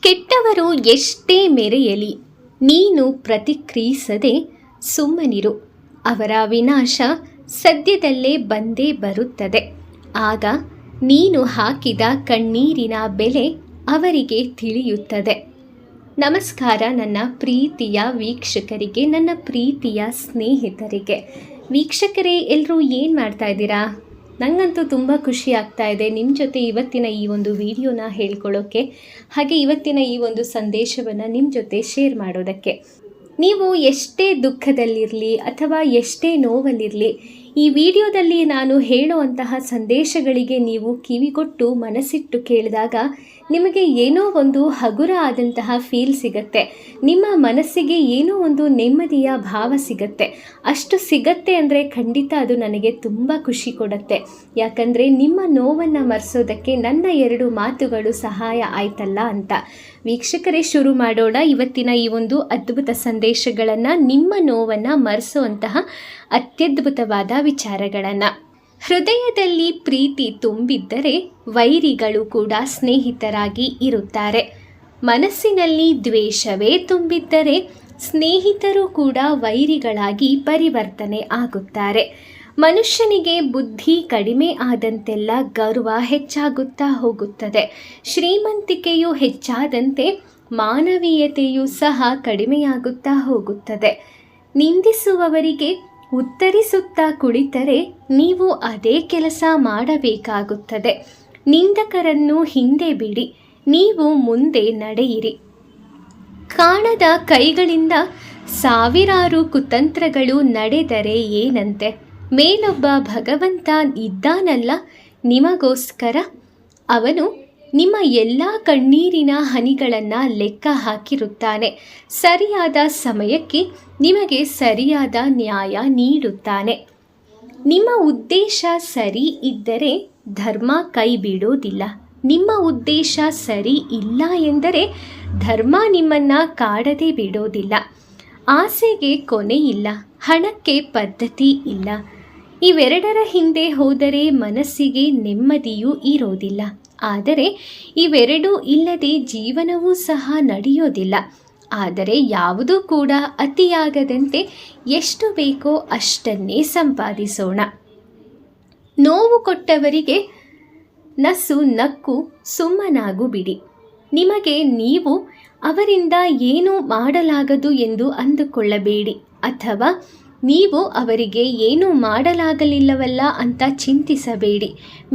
ಕೆಟ್ಟವರು ಎಷ್ಟೇ ಮೆರೆಯಲಿ ನೀನು ಪ್ರತಿಕ್ರಿಯಿಸದೆ ಸುಮ್ಮನಿರು. ಅವರ ವಿನಾಶ ಸದ್ಯದಲ್ಲೇ ಬಂದೇ ಬರುತ್ತದೆ. ಆಗ ನೀನು ಹಾಕಿದ ಕಣ್ಣೀರಿನ ಬೆಲೆ ಅವರಿಗೆ ತಿಳಿಯುತ್ತದೆ. ನಮಸ್ಕಾರ ನನ್ನ ಪ್ರೀತಿಯ ವೀಕ್ಷಕರಿಗೆ, ನನ್ನ ಪ್ರೀತಿಯ ಸ್ನೇಹಿತರಿಗೆ. ವೀಕ್ಷಕರೇ, ಎಲ್ಲರೂ ಏನು ಮಾಡ್ತಾ ಇದ್ದೀರಾ? ನನಗಂತೂ ತುಂಬ ಖುಷಿ ಆಗ್ತಾ ಇದೆ ನಿಮ್ಮ ಜೊತೆ ಇವತ್ತಿನ ಈ ಒಂದು ವಿಡಿಯೋನ ಹೇಳ್ಕೊಳ್ಳೋಕ್ಕೆ, ಹಾಗೆ ಇವತ್ತಿನ ಈ ಒಂದು ಸಂದೇಶವನ್ನು ನಿಮ್ಮ ಜೊತೆ ಶೇರ್ ಮಾಡೋದಕ್ಕೆ. ನೀವು ಎಷ್ಟೇ ದುಃಖದಲ್ಲಿರಲಿ ಅಥವಾ ಎಷ್ಟೇ ನೋವಲ್ಲಿರಲಿ, ಈ ವಿಡಿಯೋದಲ್ಲಿ ನಾನು ಹೇಳುವಂತಹ ಸಂದೇಶಗಳಿಗೆ ನೀವು ಕಿವಿಗೊಟ್ಟು ಮನಸ್ಸಿಟ್ಟು ಕೇಳಿದಾಗ ನಿಮಗೆ ಏನೋ ಒಂದು ಹಗುರ ಆದಂತಹ ಫೀಲ್ ಸಿಗುತ್ತೆ. ನಿಮ್ಮ ಮನಸ್ಸಿಗೆ ಏನೋ ಒಂದು ನೆಮ್ಮದಿಯ ಭಾವ ಸಿಗುತ್ತೆ. ಅಷ್ಟು ಸಿಗತ್ತೆ ಅಂದರೆ ಖಂಡಿತ ಅದು ನನಗೆ ತುಂಬ ಖುಷಿ ಕೊಡುತ್ತೆ. ಯಾಕಂದರೆ ನಿಮ್ಮ ನೋವನ್ನು ಮರೆಸೋದಕ್ಕೆ ನನ್ನ 2 ಮಾತುಗಳು ಸಹಾಯ ಆಯ್ತಲ್ಲ ಅಂತ. ವೀಕ್ಷಕರೇ, ಶುರು ಮಾಡೋಣ ಇವತ್ತಿನ ಈ ಒಂದು ಅದ್ಭುತ ಸಂದೇಶಗಳನ್ನು, ನಿಮ್ಮ ನೋವನ್ನು ಮರೆಸುವಂತಹ ಅತ್ಯದ್ಭುತವಾದ ವಿಚಾರಗಳನ್ನು. ಹೃದಯದಲ್ಲಿ ಪ್ರೀತಿ ತುಂಬಿದ್ದರೆ ವೈರಿಗಳು ಕೂಡ ಸ್ನೇಹಿತರಾಗಿ ಇರುತ್ತಾರೆ. ಮನಸ್ಸಿನಲ್ಲಿ ದ್ವೇಷವೇ ತುಂಬಿದ್ದರೆ ಸ್ನೇಹಿತರು ಕೂಡ ವೈರಿಗಳಾಗಿ ಪರಿವರ್ತನೆ ಆಗುತ್ತಾರೆ. ಮನುಷ್ಯನಿಗೆ ಬುದ್ಧಿ ಕಡಿಮೆ ಆದಂತೆಲ್ಲ ಗರ್ವ ಹೆಚ್ಚಾಗುತ್ತಾ ಹೋಗುತ್ತದೆ. ಶ್ರೀಮಂತಿಕೆಯು ಹೆಚ್ಚಾದಂತೆ ಮಾನವೀಯತೆಯೂ ಸಹ ಕಡಿಮೆಯಾಗುತ್ತಾ ಹೋಗುತ್ತದೆ. ನಿಂದಿಸುವವರಿಗೆ ಉತ್ತರಿಸುತ್ತಾ ಕುಳಿತರೆ ನೀವು ಅದೇ ಕೆಲಸ ಮಾಡಬೇಕಾಗುತ್ತದೆ. ನಿಂದಕರನ್ನು ಹಿಂದೆ ಬಿಡಿ, ನೀವು ಮುಂದೆ ನಡೆಯಿರಿ. ಕಾಣದ ಕೈಗಳಿಂದ ಸಾವಿರಾರು ಕುತಂತ್ರಗಳು ನಡೆದರೆ ಏನಂತೆ? ಮೇಲೊಬ್ಬ ಭಗವಂತ ಇದ್ದಾನಲ್ಲ ನಿಮಗೋಸ್ಕರ. ಅವನು ನಿಮ್ಮ ಎಲ್ಲ ಕಣ್ಣೀರಿನ ಹನಿಗಳನ್ನು ಲೆಕ್ಕ ಹಾಕಿರುತ್ತಾನೆ. ಸರಿಯಾದ ಸಮಯಕ್ಕೆ ನಿಮಗೆ ಸರಿಯಾದ ನ್ಯಾಯ ನೀಡುತ್ತಾನೆ. ನಿಮ್ಮ ಉದ್ದೇಶ ಸರಿ ಇದ್ದರೆ ಧರ್ಮ ಕೈ ಬಿಡೋದಿಲ್ಲ. ನಿಮ್ಮ ಉದ್ದೇಶ ಸರಿ ಇಲ್ಲ ಎಂದರೆ ಧರ್ಮ ನಿಮ್ಮನ್ನು ಕಾಡದೆ ಬಿಡೋದಿಲ್ಲ. ಆಸೆಗೆ ಕೊನೆ ಇಲ್ಲ, ಹಣಕ್ಕೆ ಪದ್ಧತಿ ಇಲ್ಲ. ಇವೆರಡರ ಹಿಂದೆ ಹೋದರೆ ಮನಸ್ಸಿಗೆ ನೆಮ್ಮದಿಯೂ ಇರೋದಿಲ್ಲ. ಆದರೆ ಇವೆರಡೂ ಇಲ್ಲದೆ ಜೀವನವೂ ಸಹ ನಡೆಯೋದಿಲ್ಲ. ಆದರೆ ಯಾವುದೂ ಕೂಡ ಅತಿಯಾಗದಂತೆ ಎಷ್ಟು ಬೇಕೋ ಅಷ್ಟನ್ನೇ ಸಂಪಾದಿಸೋಣ. ನೋವು ಕೊಟ್ಟವರಿಗೆ ನಸು ನಕ್ಕು ಸುಮ್ಮನಾಗು ಬಿಡಿ. ನಿಮಗೆ ನೀವು ಅವರಿಂದ ಏನೂ ಮಾಡಲಾಗದು ಎಂದು ಅಂದುಕೊಳ್ಳಬೇಡಿ, ಅಥವಾ ನೀವು ಅವರಿಗೆ ಏನೂ ಮಾಡಲಾಗಲಿಲ್ಲವಲ್ಲ ಅಂತ ಚಿಂತಿಸಬೇಡಿ.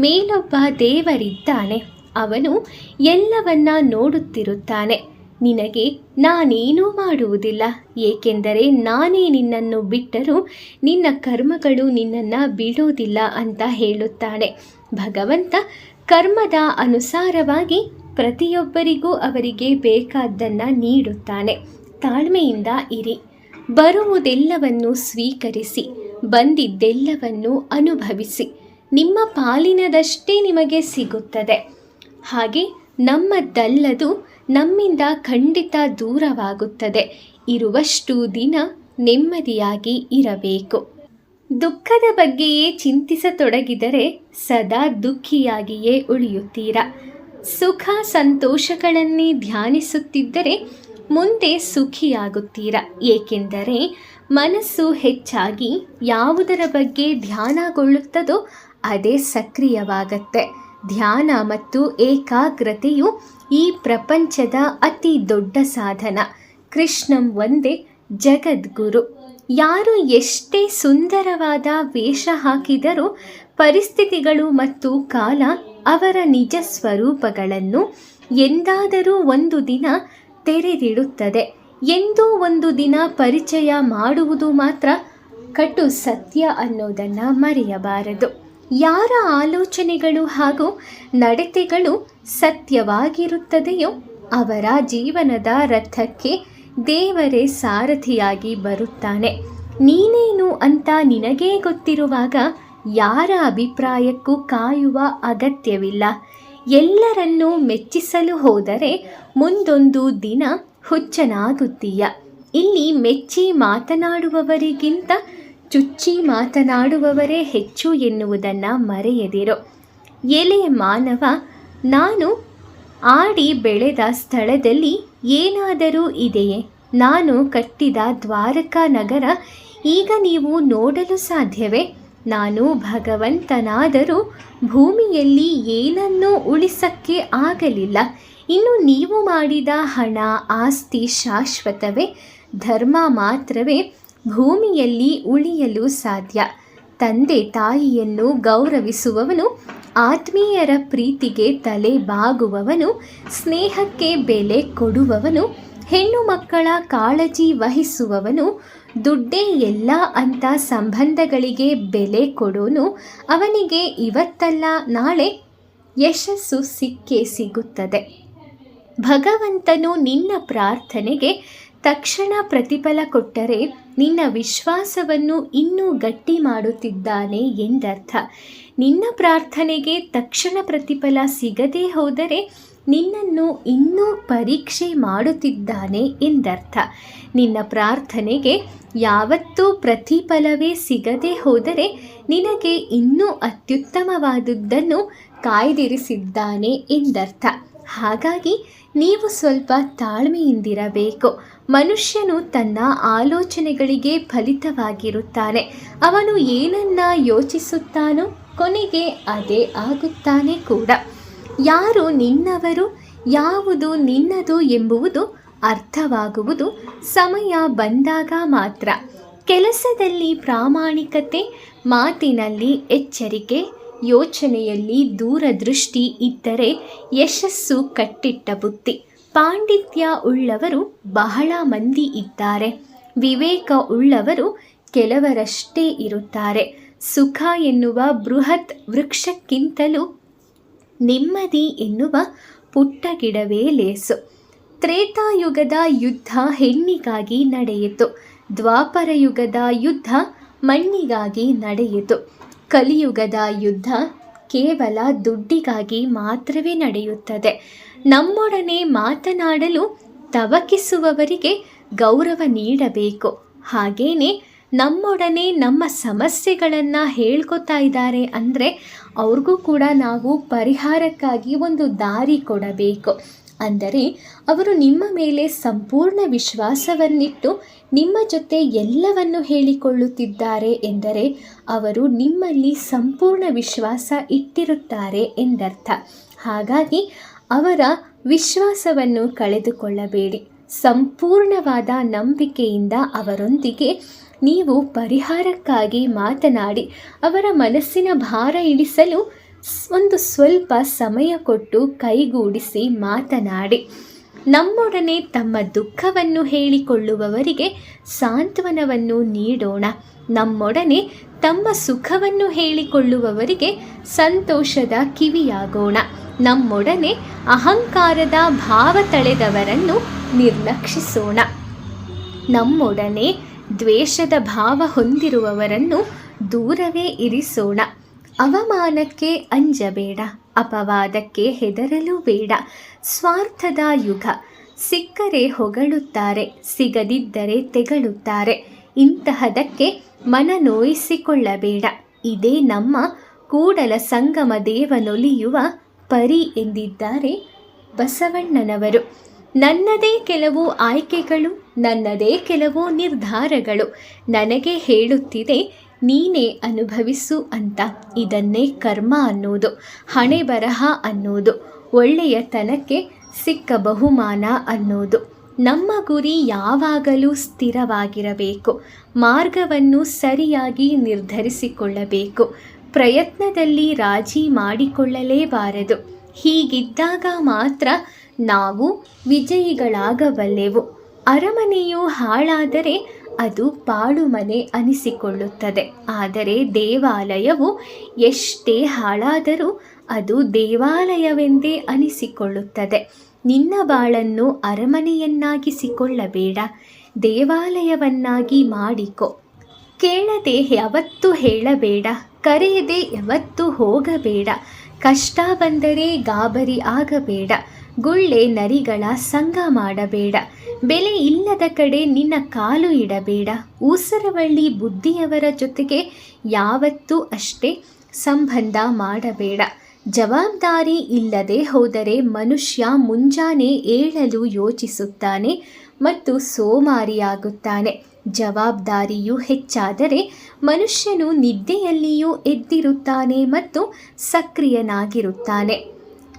ಮೇಲೊಬ್ಬ ದೇವರಿದ್ದಾನೆ, ಅವನು ಎಲ್ಲವನ್ನ ನೋಡುತ್ತಿರುತ್ತಾನೆ. ನಿನಗೆ ನಾನೇನೂ ಮಾಡುವುದಿಲ್ಲ, ಏಕೆಂದರೆ ನಾನೇ ನಿನ್ನನ್ನು ಬಿಟ್ಟರೂ ನಿನ್ನ ಕರ್ಮಗಳು ನಿನ್ನನ್ನು ಬಿಡೋದಿಲ್ಲ ಅಂತ ಹೇಳುತ್ತಾನೆ. ಭಗವಂತ ಕರ್ಮದ ಅನುಸಾರವಾಗಿ ಪ್ರತಿಯೊಬ್ಬರಿಗೂ ಅವರಿಗೆ ಬೇಕಾದ್ದನ್ನು ನೀಡುತ್ತಾನೆ. ತಾಳ್ಮೆಯಿಂದ ಇರಿ. ಬರುವುದೆಲ್ಲವನ್ನು ಸ್ವೀಕರಿಸಿ, ಬಂದಿದ್ದೆಲ್ಲವನ್ನು ಅನುಭವಿಸಿ. ನಿಮ್ಮ ಪಾಲಿನದಷ್ಟೇ ನಿಮಗೆ ಸಿಗುತ್ತದೆ. ಹಾಗೆ ನಮ್ಮದಲ್ಲದು ನಮ್ಮಿಂದ ಖಂಡಿತ ದೂರವಾಗುತ್ತದೆ. ಇರುವಷ್ಟು ದಿನ ನೆಮ್ಮದಿಯಾಗಿ ಇರಬೇಕು. ದುಃಖದ ಬಗ್ಗೆಯೇ ಚಿಂತಿಸತೊಡಗಿದರೆ ಸದಾ ದುಃಖಿಯಾಗಿಯೇ ಉಳಿಯುತ್ತೀರಾ. ಸುಖ ಸಂತೋಷಗಳನ್ನೇ ಧ್ಯಾನಿಸುತ್ತಿದ್ದರೆ ಮುಂದೆ ಸುಖಿಯಾಗುತ್ತೀರಾ. ಏಕೆಂದರೆ ಮನಸ್ಸು ಹೆಚ್ಚಾಗಿ ಯಾವುದರ ಬಗ್ಗೆ ಧ್ಯಾನಗೊಳ್ಳುತ್ತದೋ ಅದೇ ಸಕ್ರಿಯವಾಗತ್ತೆ. ಧ್ಯಾನ ಮತ್ತು ಏಕಾಗ್ರತೆಯು ಈ ಪ್ರಪಂಚದ ಅತಿ ದೊಡ್ಡ ಸಾಧನ. ಕೃಷ್ಣಂ ಒಂದೇ ಜಗದ್ಗುರು. ಯಾರು ಎಷ್ಟೇ ಸುಂದರವಾದ ವೇಷ ಹಾಕಿದರೂ ಪರಿಸ್ಥಿತಿಗಳು ಮತ್ತು ಕಾಲ ಅವರ ನಿಜ ಸ್ವರೂಪಗಳನ್ನು ಎಂದಾದರೂ ಒಂದು ದಿನ ತೆರೆದಿಡುತ್ತದೆ. ಎಂದೂ ಒಂದು ದಿನ ಪರಿಚಯ ಮಾಡುವುದು ಮಾತ್ರ ಕಟು ಸತ್ಯ ಅನ್ನೋದನ್ನು ಮರೆಯಬಾರದು. ಯಾರ ಆಲೋಚನೆಗಳು ಹಾಗೂ ನಡತೆಗಳು ಸತ್ಯವಾಗಿರುತ್ತದೆಯೋ ಅವರ ಜೀವನದ ರಥಕ್ಕೆ ದೇವರೇ ಸಾರಥಿಯಾಗಿ ಬರುತ್ತಾನೆ. ನೀನೇನು ಅಂತ ನಿನಗೇ ಗೊತ್ತಿರುವಾಗ ಯಾರ ಅಭಿಪ್ರಾಯಕ್ಕೂ ಕಾಯುವ ಅಗತ್ಯವಿಲ್ಲ. ಎಲ್ಲರನ್ನೂ ಮೆಚ್ಚಿಸಲು ಹೋದರೆ ಮುಂದೊಂದು ದಿನ ಹುಚ್ಚನಾಗುತ್ತೀಯ. ಇಲ್ಲಿ ಮೆಚ್ಚಿ ಮಾತನಾಡುವವರಿಗಿಂತ ಚುಚ್ಚಿ ಮಾತನಾಡುವವರೇ ಹೆಚ್ಚು ಎನ್ನುವುದನ್ನು ಮರೆಯದಿರು. ಎಲೆ ಮಾನವ, ನಾನು ಆಡಿ ಬೆಳೆದ ಸ್ಥಳದಲ್ಲಿ ಏನಾದರೂ ಇದೆಯೇ? ನಾನು ಕಟ್ಟಿದ ದ್ವಾರಕಾ ನಗರ ಈಗ ನೀವು ನೋಡಲು ಸಾಧ್ಯವೇ? ನಾನು ಭಗವಂತನಾದರೂ ಭೂಮಿಯಲ್ಲಿ ಏನನ್ನೂ ಉಳಿಸಕ್ಕೆ ಆಗಲಿಲ್ಲ. ಇನ್ನು ನೀವು ಮಾಡಿದ ಹಣ ಆಸ್ತಿ ಶಾಶ್ವತವೇ? ಧರ್ಮ ಮಾತ್ರವೇ ಭೂಮಿಯಲ್ಲಿ ಉಳಿಯಲು ಸಾಧ್ಯ. ತಂದೆ ತಾಯಿಯನ್ನು ಗೌರವಿಸುವವನು, ಆತ್ಮೀಯರ ಪ್ರೀತಿಗೆ ತಲೆ ಬಾಗುವವನು, ಸ್ನೇಹಕ್ಕೆ ಬೆಲೆ ಕೊಡುವವನು, ಹೆಣ್ಣು ಮಕ್ಕಳ ಕಾಳಜಿ ವಹಿಸುವವನು, ದುಡ್ಡೇ ಎಲ್ಲ ಅಂತ ಸಂಬಂಧಗಳಿಗೆ ಬೆಲೆ ಕೊಡೋನು, ಅವನಿಗೆ ಇವತ್ತಲ್ಲ ನಾಳೆ ಯಶಸ್ಸು ಸಿಕ್ಕೇ ಸಿಗುತ್ತದೆ. ಭಗವಂತನು ನಿನ್ನ ಪ್ರಾರ್ಥನೆಗೆ ತಕ್ಷಣ ಪ್ರತಿಫಲ ಕೊಟ್ಟರೆ ನಿನ್ನ ವಿಶ್ವಾಸವನ್ನು ಇನ್ನೂ ಗಟ್ಟಿ ಮಾಡುತ್ತಿದ್ದಾನೆ ಎಂದರ್ಥ. ನಿನ್ನ ಪ್ರಾರ್ಥನೆಗೆ ತಕ್ಷಣ ಪ್ರತಿಫಲ ಸಿಗದೇ ಹೋದರೆ ನಿನ್ನನ್ನು ಇನ್ನೂ ಪರೀಕ್ಷೆ ಮಾಡುತ್ತಿದ್ದಾನೆ ಎಂದರ್ಥ. ನಿನ್ನ ಪ್ರಾರ್ಥನೆಗೆ ಯಾವತ್ತೂ ಪ್ರತಿಫಲವೇ ಸಿಗದೇ ಹೋದರೆ ನಿನಗೆ ಇನ್ನೂ ಅತ್ಯುತ್ತಮವಾದುದನ್ನು ಕಾಯ್ದಿರಿಸಿದ್ದಾನೆ ಎಂದರ್ಥ. ಹಾಗಾಗಿ ನೀವು ಸ್ವಲ್ಪ ತಾಳ್ಮೆಯಿಂದಿರಬೇಕು. ಮನುಷ್ಯನು ತನ್ನ ಆಲೋಚನೆಗಳಿಗೆ ಫಲಿತವಾಗಿರುತ್ತಾನೆ. ಅವನು ಏನನ್ನ ಯೋಚಿಸುತ್ತಾನೋ ಕೊನೆಗೆ ಅದೇ ಆಗುತ್ತಾನೆ ಕೂಡ. ಯಾರು ನಿನ್ನವರು, ಯಾವುದು ನಿನ್ನದು ಎಂಬುವುದು ಅರ್ಥವಾಗುವುದು ಸಮಯ ಬಂದಾಗ ಮಾತ್ರ. ಕೆಲಸದಲ್ಲಿ ಪ್ರಾಮಾಣಿಕತೆ, ಮಾತಿನಲ್ಲಿ ಎಚ್ಚರಿಕೆ, ಯೋಚನೆಯಲ್ಲಿ ದೂರದೃಷ್ಟಿ ಇದ್ದರೆ ಯಶಸ್ಸು ಕಟ್ಟಿಟ್ಟ ಬುತ್ತಿ. ಪಾಂಡಿತ್ಯ ಉಳ್ಳವರು ಬಹಳ ಮಂದಿ ಇದ್ದಾರೆ. ವಿವೇಕ ಉಳ್ಳವರು ಕೆಲವರಷ್ಟೇ ಇರುತ್ತಾರೆ. ಸುಖ ಎನ್ನುವ ಬೃಹತ್ ವೃಕ್ಷಕ್ಕಿಂತಲೂ ನೆಮ್ಮದಿ ಎನ್ನುವ ಪುಟ್ಟ ಗಿಡವೇ ಲೇಸು. ತ್ರೇತಾಯುಗದ ಯುದ್ಧ ಹೆಣ್ಣಿಗಾಗಿ ನಡೆಯಿತು. ದ್ವಾಪರ ಯುಗದ ಯುದ್ಧ ಮಣ್ಣಿಗಾಗಿ ನಡೆಯಿತು. ಕಲಿಯುಗದ ಯುದ್ಧ ಕೇವಲ ದುಡ್ಡಿಗಾಗಿ ಮಾತ್ರವೇ ನಡೆಯುತ್ತದೆ. ನಮ್ಮೊಡನೆ ಮಾತನಾಡಲು ತವಕಿಸುವವರಿಗೆ ಗೌರವ ನೀಡಬೇಕು. ಹಾಗೇನೆ ನಮ್ಮೊಡನೆ ನಮ್ಮ ಸಮಸ್ಯೆಗಳನ್ನು ಹೇಳ್ಕೊತಾ ಇದ್ದಾರೆ ಅಂದರೆ ಅವ್ರಿಗೂ ಕೂಡ ನಾವು ಪರಿಹಾರಕ್ಕಾಗಿ ಒಂದು ದಾರಿ ಕೊಡಬೇಕು. ಅಂದರೆ ಅವರು ನಿಮ್ಮ ಮೇಲೆ ಸಂಪೂರ್ಣ ವಿಶ್ವಾಸವನ್ನಿಟ್ಟು ನಿಮ್ಮ ಜೊತೆ ಎಲ್ಲವನ್ನು ಹೇಳಿಕೊಳ್ಳುತ್ತಿದ್ದಾರೆ ಎಂದರೆ ಅವರು ನಿಮ್ಮಲ್ಲಿ ಸಂಪೂರ್ಣ ವಿಶ್ವಾಸ ಇಟ್ಟಿರುತ್ತಾರೆ ಎಂದರ್ಥ. ಹಾಗಾಗಿ ಅವರ ವಿಶ್ವಾಸವನ್ನು ಕಳೆದುಕೊಳ್ಳಬೇಡಿ. ಸಂಪೂರ್ಣವಾದ ನಂಬಿಕೆಯಿಂದ ಅವರೊಂದಿಗೆ ನೀವು ಪರಿಹಾರಕ್ಕಾಗಿ ಮಾತನಾಡಿ ಅವರ ಮನಸ್ಸಿನ ಭಾರ ಇಳಿಸಲು ಒಂದು ಸ್ವಲ್ಪ ಸಮಯ ಕೊಟ್ಟು ಕೈಗೂಡಿಸಿ ಮಾತನಾಡಿ. ನಮ್ಮೊಡನೆ ತಮ್ಮ ದುಃಖವನ್ನು ಹೇಳಿಕೊಳ್ಳುವವರಿಗೆ ಸಾಂತ್ವನವನ್ನು ನೀಡೋಣ. ನಮ್ಮೊಡನೆ ತಮ್ಮ ಸುಖವನ್ನು ಹೇಳಿಕೊಳ್ಳುವವರಿಗೆ ಸಂತೋಷದ ಕಿವಿಯಾಗೋಣ. ನಮ್ಮೊಡನೆ ಅಹಂಕಾರದ ಭಾವ ತಳೆದವರನ್ನು ನಿರ್ಲಕ್ಷಿಸೋಣ. ನಮ್ಮೊಡನೆ ದ್ವೇಷದ ಭಾವ ಹೊಂದಿರುವವರನ್ನು ದೂರವೇ ಇರಿಸೋಣ. ಅವಮಾನಕ್ಕೆ ಅಂಜಬೇಡ, ಅಪವಾದಕ್ಕೆ ಹೆದರಲು ಬೇಡ. ಸ್ವಾರ್ಥದ ಯುಗ. ಸಿಕ್ಕರೆ ಹೊಗಳುತ್ತಾರೆ, ಸಿಗದಿದ್ದರೆ ತೆಗಳುತ್ತಾರೆ. ಇಂತಹದಕ್ಕೆ ಮನ ನೋಯಿಸಿಕೊಳ್ಳಬೇಡ. ಇದೇ ನಮ್ಮ ಕೂಡಲ ಸಂಗಮ ದೇವನೊಲಿಯುವ ಪರಿ ಎಂದಿದ್ದಾರೆ ಬಸವಣ್ಣನವರು. ನನ್ನದೇ ಕೆಲವು ಆಯ್ಕೆಗಳು, ನನ್ನದೇ ಕೆಲವು ನಿರ್ಧಾರಗಳು, ನನಗೆ ಹೇಳುತ್ತಿದೆ ನೀನೇ ಅನುಭವಿಸು ಅಂತ. ಇದನ್ನೇ ಕರ್ಮ ಅನ್ನೋದು, ಹಣೆ ಬರಹ ಅನ್ನೋದು, ಒಳ್ಳೆಯತನಕ್ಕೆ ಸಿಕ್ಕ ಬಹುಮಾನ ಅನ್ನೋದು. ನಮ್ಮ ಗುರಿ ಯಾವಾಗಲೂ ಸ್ಥಿರವಾಗಿರಬೇಕು. ಮಾರ್ಗವನ್ನು ಸರಿಯಾಗಿ ನಿರ್ಧರಿಸಿಕೊಳ್ಳಬೇಕು. ಪ್ರಯತ್ನದಲ್ಲಿ ರಾಜಿ ಮಾಡಿಕೊಳ್ಳಲೇಬಾರದು. ಹೀಗಿದ್ದಾಗ ಮಾತ್ರ ನಾವು ವಿಜಯಿಗಳಾಗಬಲ್ಲೆವು. ಅರಮನೆಯು ಹಾಳಾದರೆ ಅದು ಪಾಳು ಮನೆ ಅನಿಸಿಕೊಳ್ಳುತ್ತದೆ. ಆದರೆ ದೇವಾಲಯವು ಎಷ್ಟೇ ಹಾಳಾದರೂ ಅದು ದೇವಾಲಯವೆಂದೇ ಅನಿಸಿಕೊಳ್ಳುತ್ತದೆ. ನಿನ್ನ ಬಾಳನ್ನು ಅರಮನೆಯನ್ನಾಗಿಸಿಕೊಳ್ಳಬೇಡ, ದೇವಾಲಯವನ್ನಾಗಿ ಮಾಡಿಕೊ. ಕೇಳದೆ ಯಾವತ್ತೂ ಹೇಳಬೇಡ, ಕರೆಯದೆ ಯಾವತ್ತೂ ಹೋಗಬೇಡ. ಕಷ್ಟ ಬಂದರೆ ಗಾಬರಿ ಆಗಬೇಡ, ಗುಳ್ಳೆ ನರಿಗಳ ಸಂಗ ಮಾಡಬೇಡ. ಬೆಲೆ ಇಲ್ಲದ ಕಡೆ ನಿನ್ನ ಕಾಲು ಇಡಬೇಡ. ಊಸರವಳ್ಳಿ ಬುದ್ಧಿಯವರ ಜೊತೆಗೆ ಯಾವತ್ತೂ ಅಷ್ಟೇ ಸಂಬಂಧ ಮಾಡಬೇಡ. ಜವಾಬ್ದಾರಿ ಇಲ್ಲದೆ ಹೋದರೆ ಮನುಷ್ಯ ಮುಂಜಾನೆ ಏಳಲು ಯೋಚಿಸುತ್ತಾನೆ ಮತ್ತು ಸೋಮಾರಿಯಾಗುತ್ತಾನೆ. ಜವಾಬ್ದಾರಿಯು ಹೆಚ್ಚಾದರೆ ಮನುಷ್ಯನು ನಿದ್ದೆಯಲ್ಲಿಯೂ ಎದ್ದಿರುತ್ತಾನೆ ಮತ್ತು ಸಕ್ರಿಯನಾಗಿರುತ್ತಾನೆ.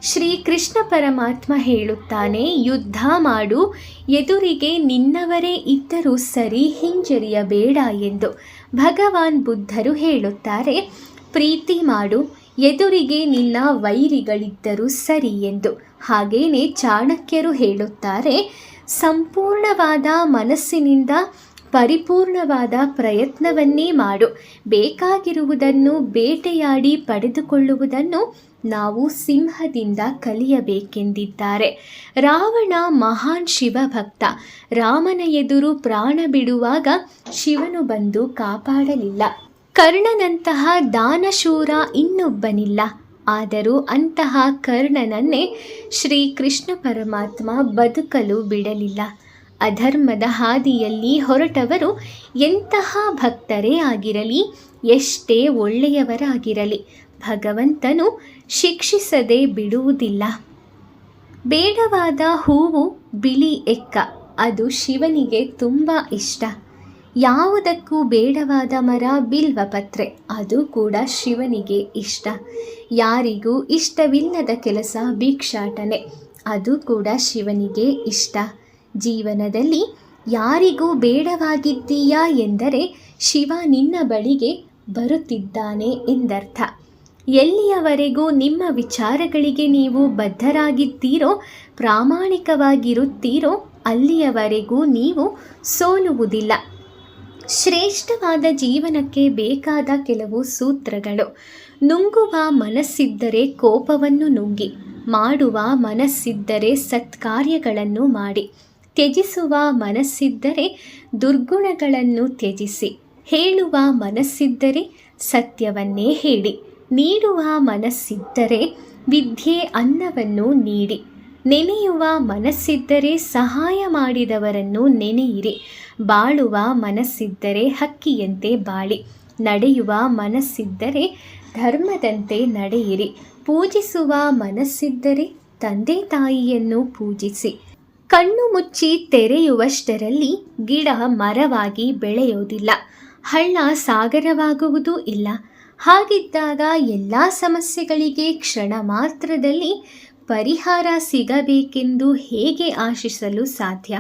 ಶ್ರೀಕೃಷ್ಣ ಪರಮಾತ್ಮ ಹೇಳುತ್ತಾನೆ, ಯುದ್ಧ ಮಾಡು, ಎದುರಿಗೆ ನಿನ್ನವರೇ ಇದ್ದರೂ ಸರಿ, ಹಿಂಜರಿಯಬೇಡ ಎಂದು. ಭಗವಾನ್ ಬುದ್ಧರು ಹೇಳುತ್ತಾರೆ, ಪ್ರೀತಿ ಮಾಡು, ಎದುರಿಗೆ ನಿನ್ನ ವೈರಿಗಳಿದ್ದರೂ ಸರಿ ಎಂದು. ಹಾಗೇನೆ ಚಾಣಕ್ಯರು ಹೇಳುತ್ತಾರೆ, ಸಂಪೂರ್ಣವಾದ ಮನಸ್ಸಿನಿಂದ ಪರಿಪೂರ್ಣವಾದ ಪ್ರಯತ್ನವನ್ನೇ ಮಾಡು. ಬೇಕಾಗಿರುವುದನ್ನು ಬೇಟೆಯಾಡಿ ಪಡೆದುಕೊಳ್ಳುವುದನ್ನು ನಾವು ಸಿಂಹದಿಂದ ಕಲಿಯಬೇಕೆಂದಿದ್ದಾರೆ. ರಾವಣ ಮಹಾನ್ ಶಿವಭಕ್ತ. ರಾಮನ ಎದುರು ಪ್ರಾಣ ಬಿಡುವಾಗ ಶಿವನು ಬಂದು ಕಾಪಾಡಲಿಲ್ಲ. ಕರ್ಣನಂತಹ ದಾನಶೂರ ಇನ್ನೊಬ್ಬನಿಲ್ಲ. ಆದರೂ ಅಂತಹ ಕರ್ಣನನ್ನೇ ಶ್ರೀಕೃಷ್ಣ ಪರಮಾತ್ಮ ಬದುಕಲು ಬಿಡಲಿಲ್ಲ. ಅಧರ್ಮದ ಹಾದಿಯಲ್ಲಿ ಹೊರಟವರು ಎಂತಹ ಭಕ್ತರೇ ಆಗಿರಲಿ, ಎಷ್ಟೇ ಒಳ್ಳೆಯವರಾಗಿರಲಿ, ಭಗವಂತನು ಶಿಕ್ಷಿಸದೆ ಬಿಡುವುದಿಲ್ಲ. ಬೇಡವಾದ ಹೂವು ಬಿಳಿ ಎಕ್ಕ, ಅದು ಶಿವನಿಗೆ ತುಂಬ ಇಷ್ಟ. ಯಾವುದಕ್ಕೂ ಬೇಡವಾದ ಮರ ಬಿಲ್ವಪತ್ರೆ, ಅದು ಕೂಡ ಶಿವನಿಗೆ ಇಷ್ಟ. ಯಾರಿಗೂ ಇಷ್ಟವಿಲ್ಲದ ಕೆಲಸ ಭಿಕ್ಷಾಟನೆ, ಅದು ಕೂಡ ಶಿವನಿಗೆ ಇಷ್ಟ. ಜೀವನದಲ್ಲಿ ಯಾರಿಗೂ ಬೇಡವಾಗಿದ್ದೀಯಾ ಎಂದರೆ ಶಿವ ನಿನ್ನ ಬಳಿಗೆ ಬರುತ್ತಿದ್ದಾನೆ ಎಂದರ್ಥ. ಎಲ್ಲಿಯವರೆಗೂ ನಿಮ್ಮ ವಿಚಾರಗಳಿಗೆ ನೀವು ಬದ್ಧರಾಗಿದ್ದೀರೋ, ಪ್ರಾಮಾಣಿಕವಾಗಿರುತ್ತೀರೋ, ಅಲ್ಲಿಯವರೆಗೂ ನೀವು ಸೋಲುವುದಿಲ್ಲ. ಶ್ರೇಷ್ಠವಾದ ಜೀವನಕ್ಕೆ ಬೇಕಾದ ಕೆಲವು ಸೂತ್ರಗಳು. ನುಂಗುವ ಮನಸ್ಸಿದ್ದರೆ ಕೋಪವನ್ನು ನುಂಗಿ, ಮಾಡುವ ಮನಸ್ಸಿದ್ದರೆ ಸತ್ಕಾರ್ಯಗಳನ್ನು ಮಾಡಿ, ತ್ಯಜಿಸುವ ಮನಸ್ಸಿದ್ದರೆ ದುರ್ಗುಣಗಳನ್ನು ತ್ಯಜಿಸಿ, ಹೇಳುವ ಮನಸ್ಸಿದ್ದರೆ ಸತ್ಯವನ್ನೇ ಹೇಳಿ, ನೀಡುವ ಮನಸ್ಸಿದ್ದರೆ ವಿದ್ಯೆ ಅನ್ನವನ್ನು ನೀಡಿ, ನೆನೆಯುವ ಮನಸ್ಸಿದ್ದರೆ ಸಹಾಯ ಮಾಡಿದವರನ್ನು ನೆನೆಯಿರಿ, ಬಾಳುವ ಮನಸ್ಸಿದ್ದರೆ ಹಕ್ಕಿಯಂತೆ ಬಾಳಿ, ನಡೆಯುವ ಮನಸ್ಸಿದ್ದರೆ ಧರ್ಮದಂತೆ ನಡೆಯಿರಿ, ಪೂಜಿಸುವ ಮನಸ್ಸಿದ್ದರೆ ತಂದೆ ತಾಯಿಯನ್ನು ಪೂಜಿಸಿ. ಕಣ್ಣು ಮುಚ್ಚಿ ತೆರೆಯುವಷ್ಟರಲ್ಲಿ ಗಿಡ ಮರವಾಗಿ ಬೆಳೆಯೋದಿಲ್ಲ, ಹಳ್ಳ ಸಾಗರವಾಗುವುದೂ ಇಲ್ಲ. ಹಾಗಿದ್ದಾಗ ಎಲ್ಲ ಸಮಸ್ಯೆಗಳಿಗೆ ಕ್ಷಣ ಮಾತ್ರದಲ್ಲಿ ಪರಿಹಾರ ಸಿಗಬೇಕೆಂದು ಹೇಗೆ ಆಶಿಸಲು ಸಾಧ್ಯ?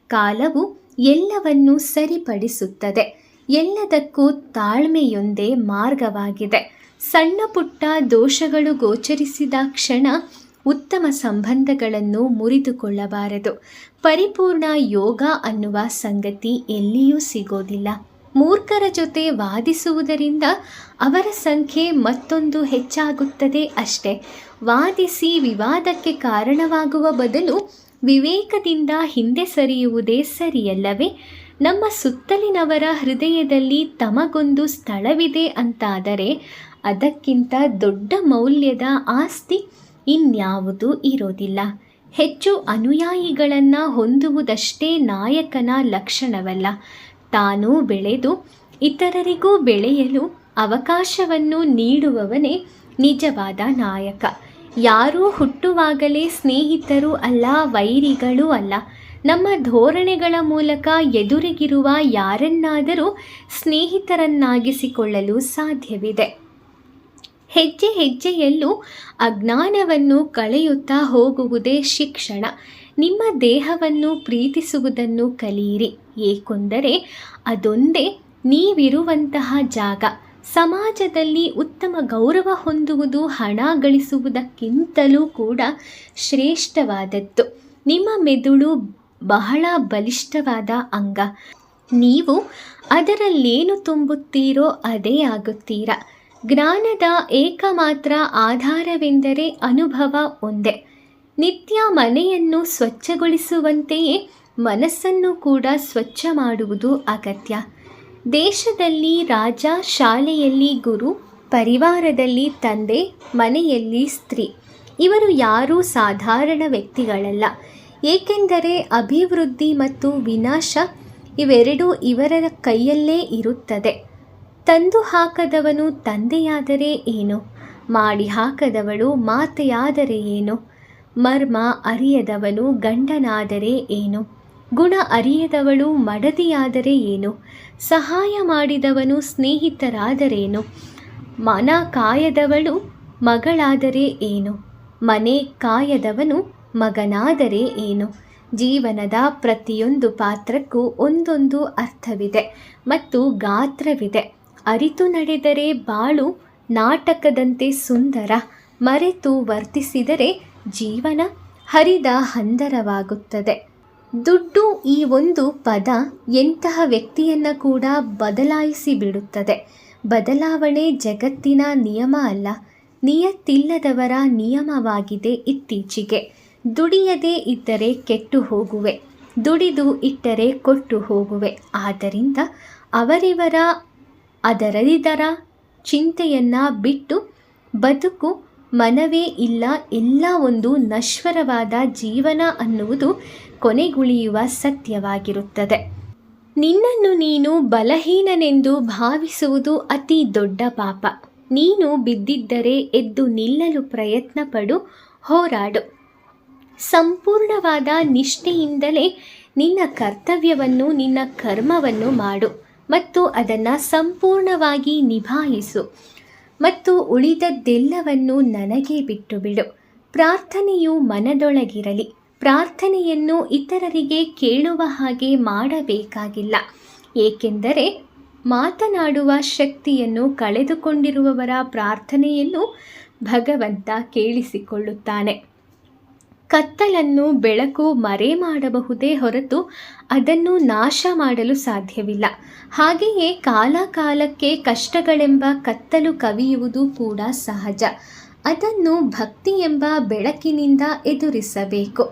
ಕಾಲವು ಎಲ್ಲವನ್ನೂ ಸರಿಪಡಿಸುತ್ತದೆ. ಎಲ್ಲದಕ್ಕೂ ತಾಳ್ಮೆಯೊಂದೇ ಮಾರ್ಗವಾಗಿದೆ. ಸಣ್ಣ ಪುಟ್ಟ ದೋಷಗಳು ಗೋಚರಿಸಿದ ಕ್ಷಣ ಉತ್ತಮ ಸಂಬಂಧಗಳನ್ನು ಮುರಿದುಕೊಳ್ಳಬಾರದು. ಪರಿಪೂರ್ಣ ಯೋಗ ಅನ್ನುವ ಸಂಗತಿ ಎಲ್ಲಿಯೂ ಸಿಗೋದಿಲ್ಲ. ಮೂರ್ಖರ ಜೊತೆ ವಾದಿಸುವುದರಿಂದ ಅವರ ಸಂಖ್ಯೆ ಮತ್ತೊಂದು ಹೆಚ್ಚಾಗುತ್ತದೆ ಅಷ್ಟೇ. ವಾದಿಸಿ ವಿವಾದಕ್ಕೆ ಕಾರಣವಾಗುವ ಬದಲು ವಿವೇಕದಿಂದ ಹಿಂದೆ ಸರಿಯುವುದೇ ಸರಿಯಲ್ಲವೇ? ನಮ್ಮ ಸುತ್ತಲಿನವರ ಹೃದಯದಲ್ಲಿ ತಮಗೊಂದು ಸ್ಥಳವಿದೆ ಅಂತಾದರೆ ಅದಕ್ಕಿಂತ ದೊಡ್ಡ ಮೌಲ್ಯದ ಆಸ್ತಿ ಇನ್ಯಾವುದೂ ಇರೋದಿಲ್ಲ. ಹೆಚ್ಚು ಅನುಯಾಯಿಗಳನ್ನು ಹೊಂದುವುದಷ್ಟೇ ನಾಯಕನ ಲಕ್ಷಣವಲ್ಲ. ತಾನೂ ಬೆಳೆದು ಇತರರಿಗೂ ಬೆಳೆಯಲು ಅವಕಾಶವನ್ನು ನೀಡುವವನೇ ನಿಜವಾದ ನಾಯಕ. ಯಾರೂ ಹುಟ್ಟುವಾಗಲೇ ಸ್ನೇಹಿತರು ಅಲ್ಲ, ವೈರಿಗಳೂ ಅಲ್ಲ. ನಮ್ಮ ಧೋರಣೆಗಳ ಮೂಲಕ ಎದುರಿಗಿರುವ ಯಾರನ್ನಾದರೂ ಸ್ನೇಹಿತರನ್ನಾಗಿಸಿಕೊಳ್ಳಲು ಸಾಧ್ಯವಿದೆ. ಹೆಜ್ಜೆ ಹೆಜ್ಜೆಯಲ್ಲೂ ಅಜ್ಞಾನವನ್ನು ಕಳೆಯುತ್ತಾ ಹೋಗುವುದೇ ಶಿಕ್ಷಣ. ನಿಮ್ಮ ದೇಹವನ್ನು ಪ್ರೀತಿಸುವುದನ್ನು ಕಲಿಯಿರಿ, ಏಕೆಂದರೆ ಅದೊಂದೇ ನೀವಿರುವಂತಹ ಜಾಗ. ಸಮಾಜದಲ್ಲಿ ಉತ್ತಮ ಗೌರವ ಹೊಂದುವುದು ಹಣ ಗಳಿಸುವುದಕ್ಕಿಂತಲೂ ಕೂಡ ಶ್ರೇಷ್ಠವಾದದ್ದು. ನಿಮ್ಮ ಮೆದುಳು ಬಹಳ ಬಲಿಷ್ಠವಾದ ಅಂಗ. ನೀವು ಅದರಲ್ಲೇನು ತುಂಬುತ್ತೀರೋ ಅದೇ ಆಗುತ್ತೀರಾ. ಜ್ಞಾನದ ಏಕಮಾತ್ರ ಆಧಾರವೆಂದರೆ ಅನುಭವ ಒಂದೇ. ನಿತ್ಯ ಮನೆಯನ್ನು ಸ್ವಚ್ಛಗೊಳಿಸುವಂತೆಯೇ ಮನಸ್ಸನ್ನು ಕೂಡ ಸ್ವಚ್ಛ ಮಾಡುವುದು ಅಗತ್ಯ. ದೇಶದಲ್ಲಿ ರಾಜ, ಶಾಲೆಯಲ್ಲಿ ಗುರು, ಪರಿವಾರದಲ್ಲಿ ತಂದೆ, ಮನೆಯಲ್ಲಿ ಸ್ತ್ರೀ. ಇವರು ಯಾರೂ ಸಾಧಾರಣ ವ್ಯಕ್ತಿಗಳಲ್ಲ. ಏಕೆಂದರೆ ಅಭಿವೃದ್ಧಿ ಮತ್ತು ವಿನಾಶ ಇವೆರಡೂ ಇವರ ಕೈಯಲ್ಲೇ ಇರುತ್ತದೆ. ತಂದು ಹಾಕದವನು ತಂದೆಯಾದರೆ ಏನು? ಮಾಡಿ ಹಾಕದವಳು ಮಾತೆಯಾದರೆ ಏನು, ಮರ್ಮ ಅರಿಯದವನು ಗಂಡನಾದರೆ ಏನು, ಗುಣ ಅರಿಯದವಳು ಮಡದಿಯಾದರೆ ಏನು, ಸಹಾಯ ಮಾಡಿದವನು ಸ್ನೇಹಿತರಾದರೇನು, ಮನ ಕಾಯದವಳು ಮಗಳಾದರೆ ಏನು, ಮನೆ ಕಾಯದವನು ಮಗನಾದರೆ ಏನು. ಜೀವನದ ಪ್ರತಿಯೊಂದು ಪಾತ್ರಕ್ಕೂ ಒಂದೊಂದು ಅರ್ಥವಿದೆ ಮತ್ತು ಗಾತ್ರವಿದೆ. ಅರಿತು ನಡೆದರೆ ಬಾಳು ನಾಟಕದಂತೆ ಸುಂದರ, ಮರೆತು ವರ್ತಿಸಿದರೆ ಜೀವನ ಹರಿದ ಹಂದರವಾಗುತ್ತದೆ. ದುಡ್ಡು ಈ ಒಂದು ಪದ ಎಂತಹ ವ್ಯಕ್ತಿಯನ್ನು ಕೂಡ ಬದಲಾಯಿಸಿ ಬಿಡುತ್ತದೆ. ಬದಲಾವಣೆ ಜಗತ್ತಿನ ನಿಯಮ ಅಲ್ಲ, ನಿಯತ್ತಿಲ್ಲದವರ ನಿಯಮವಾಗಿದೆ ಇತ್ತೀಚೆಗೆ. ದುಡಿಯದೇ ಇದ್ದರೆ ಕೆಟ್ಟು ಹೋಗುವೆ, ದುಡಿದು ಇಟ್ಟರೆ ಕೊಟ್ಟು ಹೋಗುವೆ. ಆದ್ದರಿಂದ ಅವರಿವರ ಅದರದರ ಚಿಂತೆಯನ್ನು ಬಿಟ್ಟು ಬದುಕು ಮನವೇ ಇಲ್ಲ, ಎಲ್ಲ ಒಂದು ನಶ್ವರವಾದ ಜೀವನ ಅನ್ನುವುದು ಕೊನೆಗುಳಿಯುವ ಸತ್ಯವಾಗಿರುತ್ತದೆ. ನಿನ್ನನ್ನು ನೀನು ಬಲಹೀನನೆಂದು ಭಾವಿಸುವುದು ಅತಿ ದೊಡ್ಡ ಪಾಪ. ನೀನು ಬಿದ್ದಿದ್ದರೆ ಎದ್ದು ನಿಲ್ಲಲು ಪ್ರಯತ್ನ ಪಡು, ಹೋರಾಡು. ಸಂಪೂರ್ಣವಾದ ನಿಷ್ಠೆಯಿಂದಲೇ ನಿನ್ನ ಕರ್ತವ್ಯವನ್ನು, ನಿನ್ನ ಕರ್ಮವನ್ನು ಮಾಡು ಮತ್ತು ಅದನ್ನು ಸಂಪೂರ್ಣವಾಗಿ ನಿಭಾಯಿಸು ಮತ್ತು ಉಳಿದದ್ದೆಲ್ಲವನ್ನು ನನಗೆ ಬಿಟ್ಟು ಬಿಡು. ಪ್ರಾರ್ಥನೆಯು ಮನದೊಳಗಿರಲಿ. ಪ್ರಾರ್ಥನೆಯನ್ನು ಇತರರಿಗೆ ಕೇಳುವ ಹಾಗೆ ಮಾಡಬೇಕಾಗಿಲ್ಲ, ಏಕೆಂದರೆ ಮಾತನಾಡುವ ಶಕ್ತಿಯನ್ನು ಕಳೆದುಕೊಂಡಿರುವವರ ಪ್ರಾರ್ಥನೆಯನ್ನು ಭಗವಂತ ಕೇಳಿಸಿಕೊಳ್ಳುತ್ತಾನೆ. ಕತ್ತಲನ್ನು ಬೆಳಕು ಮರೆ ಮಾಡಬಹುದೇ ಹೊರತು ಅದನ್ನು ನಾಶ ಮಾಡಲು ಸಾಧ್ಯವಿಲ್ಲ. ಹಾಗೆಯೇ ಕಾಲಕಾಲಕ್ಕೆ ಕಷ್ಟಗಳೆಂಬ ಕತ್ತಲು ಕವಿಯುವುದು ಕೂಡ ಸಹಜ. ಅದನ್ನು ಭಕ್ತಿ ಎಂಬ ಬೆಳಕಿನಿಂದ ಎದುರಿಸಬೇಕು.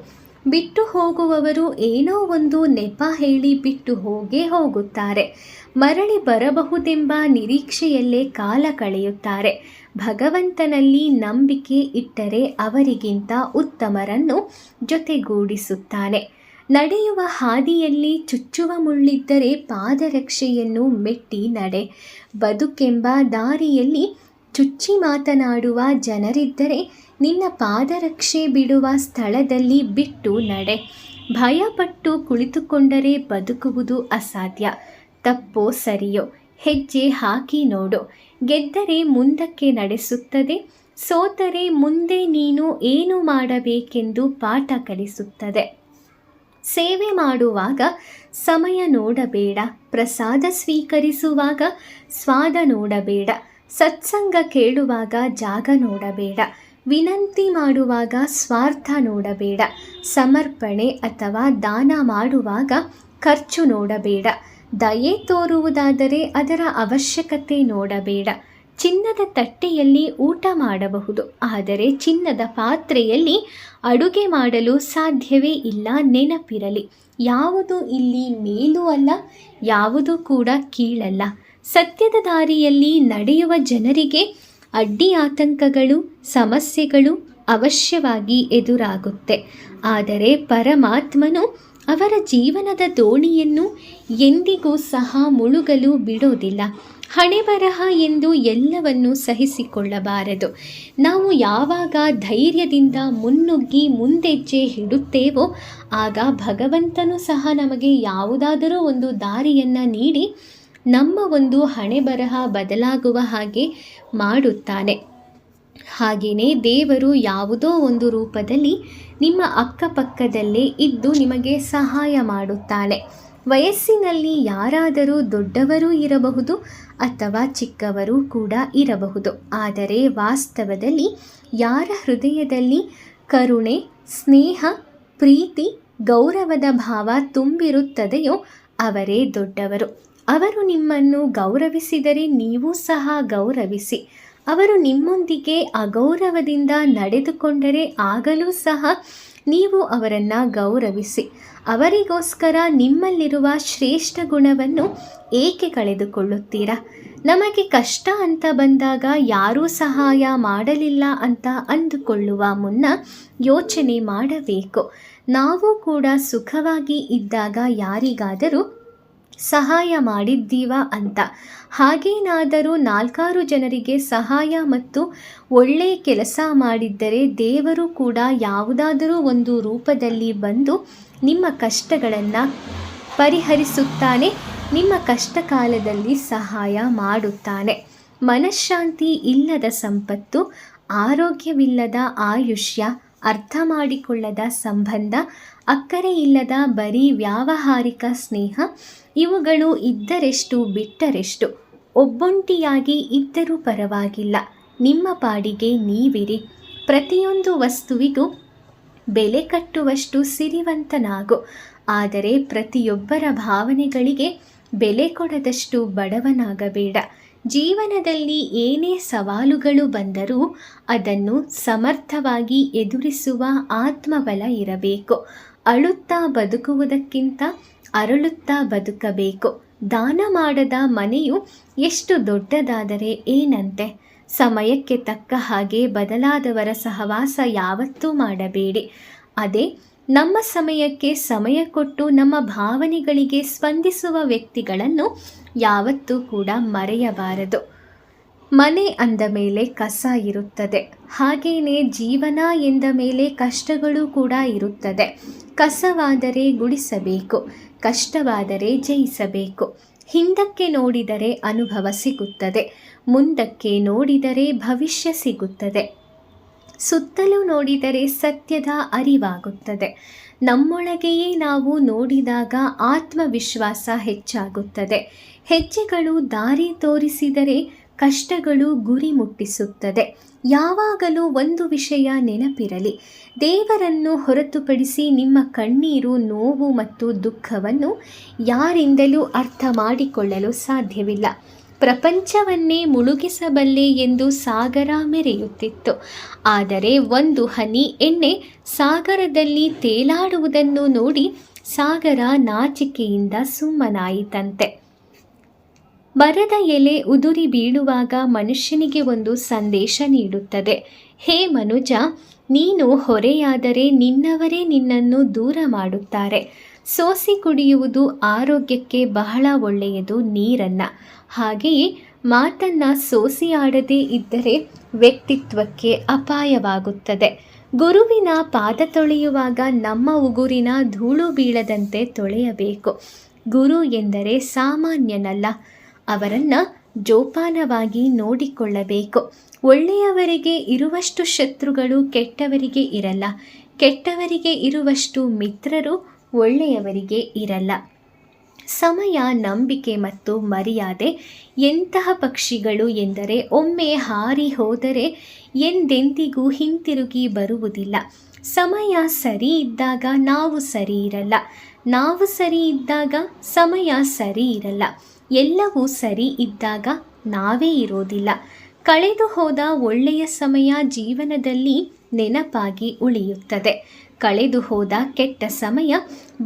ಬಿಟ್ಟು ಹೋಗುವವರು ಏನೋ ಒಂದು ನೆಪ ಹೇಳಿ ಬಿಟ್ಟು ಹೋಗೇ ಹೋಗುತ್ತಾರೆ. ಮರಳಿ ಬರಬಹುದೆಂಬ ನಿರೀಕ್ಷೆಯಲ್ಲೇ ಕಾಲ ಕಳೆಯುತ್ತಾರೆ. ಭಗವಂತನಲ್ಲಿ ನಂಬಿಕೆ ಇಟ್ಟರೆ ಅವರಿಗಿಂತ ಉತ್ತಮರನ್ನು ಜೊತೆಗೂಡಿಸುತ್ತಾನೆ. ನಡೆಯುವ ಹಾದಿಯಲ್ಲಿ ಚುಚ್ಚುವ ಮುಳ್ಳಿದ್ದರೆ ಪಾದರಕ್ಷೆಯನ್ನು ಮೆಟ್ಟಿ ನಡೆ. ಬದುಕೆಂಬ ದಾರಿಯಲ್ಲಿ ಚುಚ್ಚಿ ಮಾತನಾಡುವ ಜನರಿದ್ದರೆ ನಿನ್ನ ಪಾದರಕ್ಷೆ ಬಿಡುವ ಸ್ಥಳದಲ್ಲಿ ಬಿಟ್ಟು ನಡೆ. ಭಯಪಟ್ಟು ಕುಳಿತುಕೊಂಡರೆ ಬದುಕುವುದು ಅಸಾಧ್ಯ. ತಪ್ಪೋ ಸರಿಯೋ ಹೆಜ್ಜೆ ಹಾಕಿ ನೋಡು. ಗೆದ್ದರೆ ಮುಂದಕ್ಕೆ ನಡೆಸುತ್ತದೆ, ಸೋತರೆ ಮುಂದೆ ನೀನು ಏನು ಮಾಡಬೇಕೆಂದು ಪಾಠ ಕಲಿಸುತ್ತದೆ. ಸೇವೆ ಮಾಡುವಾಗ ಸಮಯ ನೋಡಬೇಡ, ಪ್ರಸಾದ ಸ್ವೀಕರಿಸುವಾಗ ಸ್ವಾದ ನೋಡಬೇಡ, ಸತ್ಸಂಗ ಕೇಳುವಾಗ ಜಾಗ ನೋಡಬೇಡ, ವಿನಂತಿ ಮಾಡುವಾಗ ಸ್ವಾರ್ಥ ನೋಡಬೇಡ, ಸಮರ್ಪಣೆ ಅಥವಾ ದಾನ ಮಾಡುವಾಗ ಖರ್ಚು ನೋಡಬೇಡ, ದಯೆ ತೋರುವುದಾದರೆ ಅದರ ಅವಶ್ಯಕತೆ ನೋಡಬೇಡ. ಚಿನ್ನದ ತಟ್ಟೆಯಲ್ಲಿ ಊಟ ಮಾಡಬಹುದು, ಆದರೆ ಚಿನ್ನದ ಪಾತ್ರೆಯಲ್ಲಿ ಅಡುಗೆ ಮಾಡಲು ಸಾಧ್ಯವೇ ಇಲ್ಲ. ನೆನಪಿರಲಿ, ಯಾವುದು ಇಲ್ಲಿ ಮೇಲೂ ಅಲ್ಲ, ಯಾವುದು ಕೂಡ ಕೀಳಲ್ಲ. ಸತ್ಯದ ದಾರಿಯಲ್ಲಿ ನಡೆಯುವ ಜನರಿಗೆ ಅಡ್ಡಿ ಆತಂಕಗಳು, ಸಮಸ್ಯೆಗಳು ಅವಶ್ಯವಾಗಿ ಎದುರಾಗುತ್ತೆ. ಆದರೆ ಪರಮಾತ್ಮನು ಅವರ ಜೀವನದ ದೋಣಿಯನ್ನು ಎಂದಿಗೂ ಸಹ ಮುಳುಗಲು ಬಿಡೋದಿಲ್ಲ. ಹಣೆಬರಹ ಎಂದು ಎಲ್ಲವನ್ನೂ ಸಹಿಸಿಕೊಳ್ಳಬಾರದು. ನಾವು ಯಾವಾಗ ಧೈರ್ಯದಿಂದ ಮುನ್ನುಗ್ಗಿ ಮುಂದೆಜ್ಜೆ ಇಡುತ್ತೇವೋ ಆಗ ಭಗವಂತನು ಸಹ ನಮಗೆ ಯಾವುದಾದರೂ ಒಂದು ದಾರಿಯನ್ನು ನೀಡಿ ನಮ್ಮ ಒಂದು ಹಣೆಬರಹ ಬದಲಾಗುವ ಹಾಗೆ ಮಾಡುತ್ತಾನೆ. ಹಾಗೆಯೇ ದೇವರು ಯಾವುದೋ ಒಂದು ರೂಪದಲ್ಲಿ ನಿಮ್ಮ ಅಕ್ಕಪಕ್ಕದಲ್ಲೇ ಇದ್ದು ನಿಮಗೆ ಸಹಾಯ ಮಾಡುತ್ತಾನೆ. ವಯಸ್ಸಿನಲ್ಲಿ ಯಾರಾದರೂ ದೊಡ್ಡವರೂ ಇರಬಹುದು ಅಥವಾ ಚಿಕ್ಕವರೂ ಕೂಡ ಇರಬಹುದು. ಆದರೆ ವಾಸ್ತವದಲ್ಲಿ ಯಾರ ಹೃದಯದಲ್ಲಿ ಕರುಣೆ, ಸ್ನೇಹ, ಪ್ರೀತಿ, ಗೌರವದ ಭಾವ ತುಂಬಿರುತ್ತದೆಯೋ ಅವರೇ ದೊಡ್ಡವರು. ಅವರು ನಿಮ್ಮನ್ನು ಗೌರವಿಸಿದರೆ ನೀವು ಸಹ ಗೌರವಿಸಿ. ಅವರು ನಿಮ್ಮೊಂದಿಗೆ ಅಗೌರವದಿಂದ ನಡೆದುಕೊಂಡರೆ ಆಗಲೂ ಸಹ ನೀವು ಅವರನ್ನು ಗೌರವಿಸಿ. ಅವರಿಗೋಸ್ಕರ ನಿಮ್ಮಲ್ಲಿರುವ ಶ್ರೇಷ್ಠ ಗುಣವನ್ನು ಏಕೆ ಕಳೆದುಕೊಳ್ಳುತ್ತೀರಾ? ನಮಗೆ ಕಷ್ಟ ಅಂತ ಬಂದಾಗ ಯಾರೂ ಸಹಾಯ ಮಾಡಲಿಲ್ಲ ಅಂತ ಅಂದುಕೊಳ್ಳುವ ಮುನ್ನ ಯೋಚನೆ ಮಾಡಬೇಕು. ನಾವು ಕೂಡ ಸುಖವಾಗಿ ಇದ್ದಾಗ ಯಾರಿಗಾದರೂ ಸಹಾಯ ಮಾಡಿದ್ದೀವ ಅಂತ. ಹಾಗೇನಾದರೂ 4 ಜನರಿಗೆ ಸಹಾಯ ಮತ್ತು ಒಳ್ಳೆಯ ಕೆಲಸ ಮಾಡಿದ್ದರೆ ದೇವರು ಕೂಡ ಯಾವುದಾದರೂ ಒಂದು ರೂಪದಲ್ಲಿ ಬಂದು ನಿಮ್ಮ ಕಷ್ಟಗಳನ್ನು ಪರಿಹರಿಸುತ್ತಾನೆ, ನಿಮ್ಮ ಕಷ್ಟ ಕಾಲದಲ್ಲಿ ಸಹಾಯ ಮಾಡುತ್ತಾನೆ. ಮನಃಶಾಂತಿ ಇಲ್ಲದ ಸಂಪತ್ತು, ಆರೋಗ್ಯವಿಲ್ಲದ ಆಯುಷ್ಯ, ಅರ್ಥ ಮಾಡಿಕೊಳ್ಳದ ಸಂಬಂಧ, ಅಕ್ಕರೆ ಇಲ್ಲದ ಬರೀ ವ್ಯಾವಹಾರಿಕ ಸ್ನೇಹ, ಇವುಗಳು ಇದ್ದರೆಷ್ಟು ಬಿಟ್ಟರೆಷ್ಟು. ಒಬ್ಬೊಂಟಿಯಾಗಿ ಇದ್ದರೂ ಪರವಾಗಿಲ್ಲ, ನಿಮ್ಮ ಪಾಡಿಗೆ ನೀವಿರಿ. ಪ್ರತಿಯೊಂದು ವಸ್ತುವಿಗೂ ಬೆಲೆ ಕಟ್ಟುವಷ್ಟು ಸಿರಿವಂತನಾಗು, ಆದರೆ ಪ್ರತಿಯೊಬ್ಬರ ಭಾವನೆಗಳಿಗೆ ಬೆಲೆ ಕೊಡದಷ್ಟು ಬಡವನಾಗಬೇಡ. ಜೀವನದಲ್ಲಿ ಏನೇ ಸವಾಲುಗಳು ಬಂದರೂ ಅದನ್ನು ಸಮರ್ಥವಾಗಿ ಎದುರಿಸುವ ಆತ್ಮಬಲ ಇರಬೇಕು. ಅಳುತ್ತಾ ಬದುಕುವುದಕ್ಕಿಂತ ಅರಳುತ್ತಾ ಬದುಕಬೇಕು. ದಾನ ಮಾಡದ ಮನೆಯು ಎಷ್ಟು ದೊಡ್ಡದಾದರೆ ಏನಂತೆ. ಸಮಯಕ್ಕೆ ತಕ್ಕ ಹಾಗೆ ಬದಲಾದವರ ಸಹವಾಸ ಯಾವತ್ತೂ ಮಾಡಬೇಡಿ. ಅದೇ ನಮ್ಮ ಸಮಯಕ್ಕೆ ಸಮಯ ಕೊಟ್ಟು ನಮ್ಮ ಭಾವನೆಗಳಿಗೆ ಸ್ಪಂದಿಸುವ ವ್ಯಕ್ತಿಗಳನ್ನು ಯಾವತ್ತೂ ಕೂಡ ಮರೆಯಬಾರದು. ಮನೆ ಅಂದ ಮೇಲೆ ಕಸ ಇರುತ್ತದೆ, ಹಾಗೇನೇ ಜೀವನ ಎಂದ ಮೇಲೆ ಕಷ್ಟಗಳು ಕೂಡ ಇರುತ್ತದೆ. ಕಸವಾದರೆ ಗುಡಿಸಬೇಕು, ಕಷ್ಟವಾದರೆ ಜಯಿಸಬೇಕು. ಹಿಂದಕ್ಕೆ ನೋಡಿದರೆ ಅನುಭವ ಸಿಗುತ್ತದೆ, ಮುಂದಕ್ಕೆ ನೋಡಿದರೆ ಭವಿಷ್ಯ ಸಿಗುತ್ತದೆ. ಸುತ್ತಲೂ ನೋಡಿದರೆ ಸತ್ಯದ ಅರಿವಾಗುತ್ತದೆ. ನಮ್ಮೊಳಗೆಯೇ ನಾವು ನೋಡಿದಾಗ ಆತ್ಮವಿಶ್ವಾಸ ಹೆಚ್ಚಾಗುತ್ತದೆ. ಹೆಜ್ಜೆಗಳು ದಾರಿ ತೋರಿಸಿದರೆ ಕಷ್ಟಗಳು ಗುರಿ ಮುಟ್ಟಿಸುತ್ತದೆ. ಯಾವಾಗಲೂ ಒಂದು ವಿಷಯ ನೆನಪಿರಲಿ, ದೇವರನ್ನು ಹೊರತುಪಡಿಸಿ ನಿಮ್ಮ ಕಣ್ಣೀರು, ನೋವು ಮತ್ತು ದುಃಖವನ್ನು ಯಾರಿಂದಲೂ ಅರ್ಥ ಮಾಡಿಕೊಳ್ಳಲು ಸಾಧ್ಯವಿಲ್ಲ. ಪ್ರಪಂಚವನ್ನೇ ಮುಳುಗಿಸಬಲ್ಲೆ ಎಂದು ಸಾಗರ ಮೆರೆಯುತ್ತಿತ್ತು, ಆದರೆ ಒಂದು ಹನಿ ಎಣ್ಣೆ ಸಾಗರದಲ್ಲಿ ತೇಲಾಡುವುದನ್ನು ನೋಡಿ ಸಾಗರ ನಾಚಿಕೆಯಿಂದ ಸುಮ್ಮನಾಯಿತಂತೆ. ಮರದ ಎಲೆ ಉದುರಿ ಬೀಳುವಾಗ ಮನುಷ್ಯನಿಗೆ ಒಂದು ಸಂದೇಶ ನೀಡುತ್ತದೆ. ಹೇ ಮನುಜ, ನೀನು ಹೊರೆಯಾದರೆ ನಿನ್ನವರೇ ನಿನ್ನನ್ನು ದೂರ ಮಾಡುತ್ತಾರೆ. ಸೋಸಿ ಕುಡಿಯುವುದು ಆರೋಗ್ಯಕ್ಕೆ ಬಹಳ ಒಳ್ಳೆಯದು ನೀರನ್ನು. ಹಾಗೆಯೇ ಮಾತನ್ನು ಸೋಸಿ ಆಡದೇ ಇದ್ದರೆ ವ್ಯಕ್ತಿತ್ವಕ್ಕೆ ಅಪಾಯವಾಗುತ್ತದೆ. ಗುರುವಿನ ಪಾದ ತೊಳೆಯುವಾಗ ನಮ್ಮ ಉಗುರಿನ ಧೂಳು ಬೀಳದಂತೆ ತೊಳೆಯಬೇಕು. ಗುರು ಎಂದರೆ ಸಾಮಾನ್ಯನಲ್ಲ, ಅವರನ್ನು ಜೋಪಾನವಾಗಿ ನೋಡಿಕೊಳ್ಳಬೇಕು. ಒಳ್ಳೆಯವರಿಗೆ ಇರುವಷ್ಟು ಶತ್ರುಗಳು ಕೆಟ್ಟವರಿಗೆ ಇರಲ್ಲ, ಕೆಟ್ಟವರಿಗೆ ಇರುವಷ್ಟು ಮಿತ್ರರು ಒಳ್ಳೆಯವರಿಗೆ ಇರಲ್ಲ. ಸಮಯ, ನಂಬಿಕೆ ಮತ್ತು ಮರ್ಯಾದೆ ಎಂತಹ ಪಕ್ಷಿಗಳು ಎಂದರೆ ಒಮ್ಮೆ ಹಾರಿ ಹೋದರೆ ಎಂದೆಂದಿಗೂ ಹಿಂತಿರುಗಿ ಬರುವುದಿಲ್ಲ. ಸಮಯ ಸರಿ ಇದ್ದಾಗ ನಾವು ಸರಿ ಇರಲ್ಲ, ನಾವು ಸರಿ ಇದ್ದಾಗ ಸಮಯ ಸರಿ ಇರಲ್ಲ. ಎಲ್ಲವೂ ಸರಿ ಇದ್ದಾಗ ನಾವೇ ಇರೋದಿಲ್ಲ. ಕಳೆದು ಹೋದ ಒಳ್ಳೆಯ ಸಮಯ ಜೀವನದಲ್ಲಿ ನೆನಪಾಗಿ ಉಳಿಯುತ್ತದೆ. ಕಳೆದು ಹೋದ ಕೆಟ್ಟ ಸಮಯ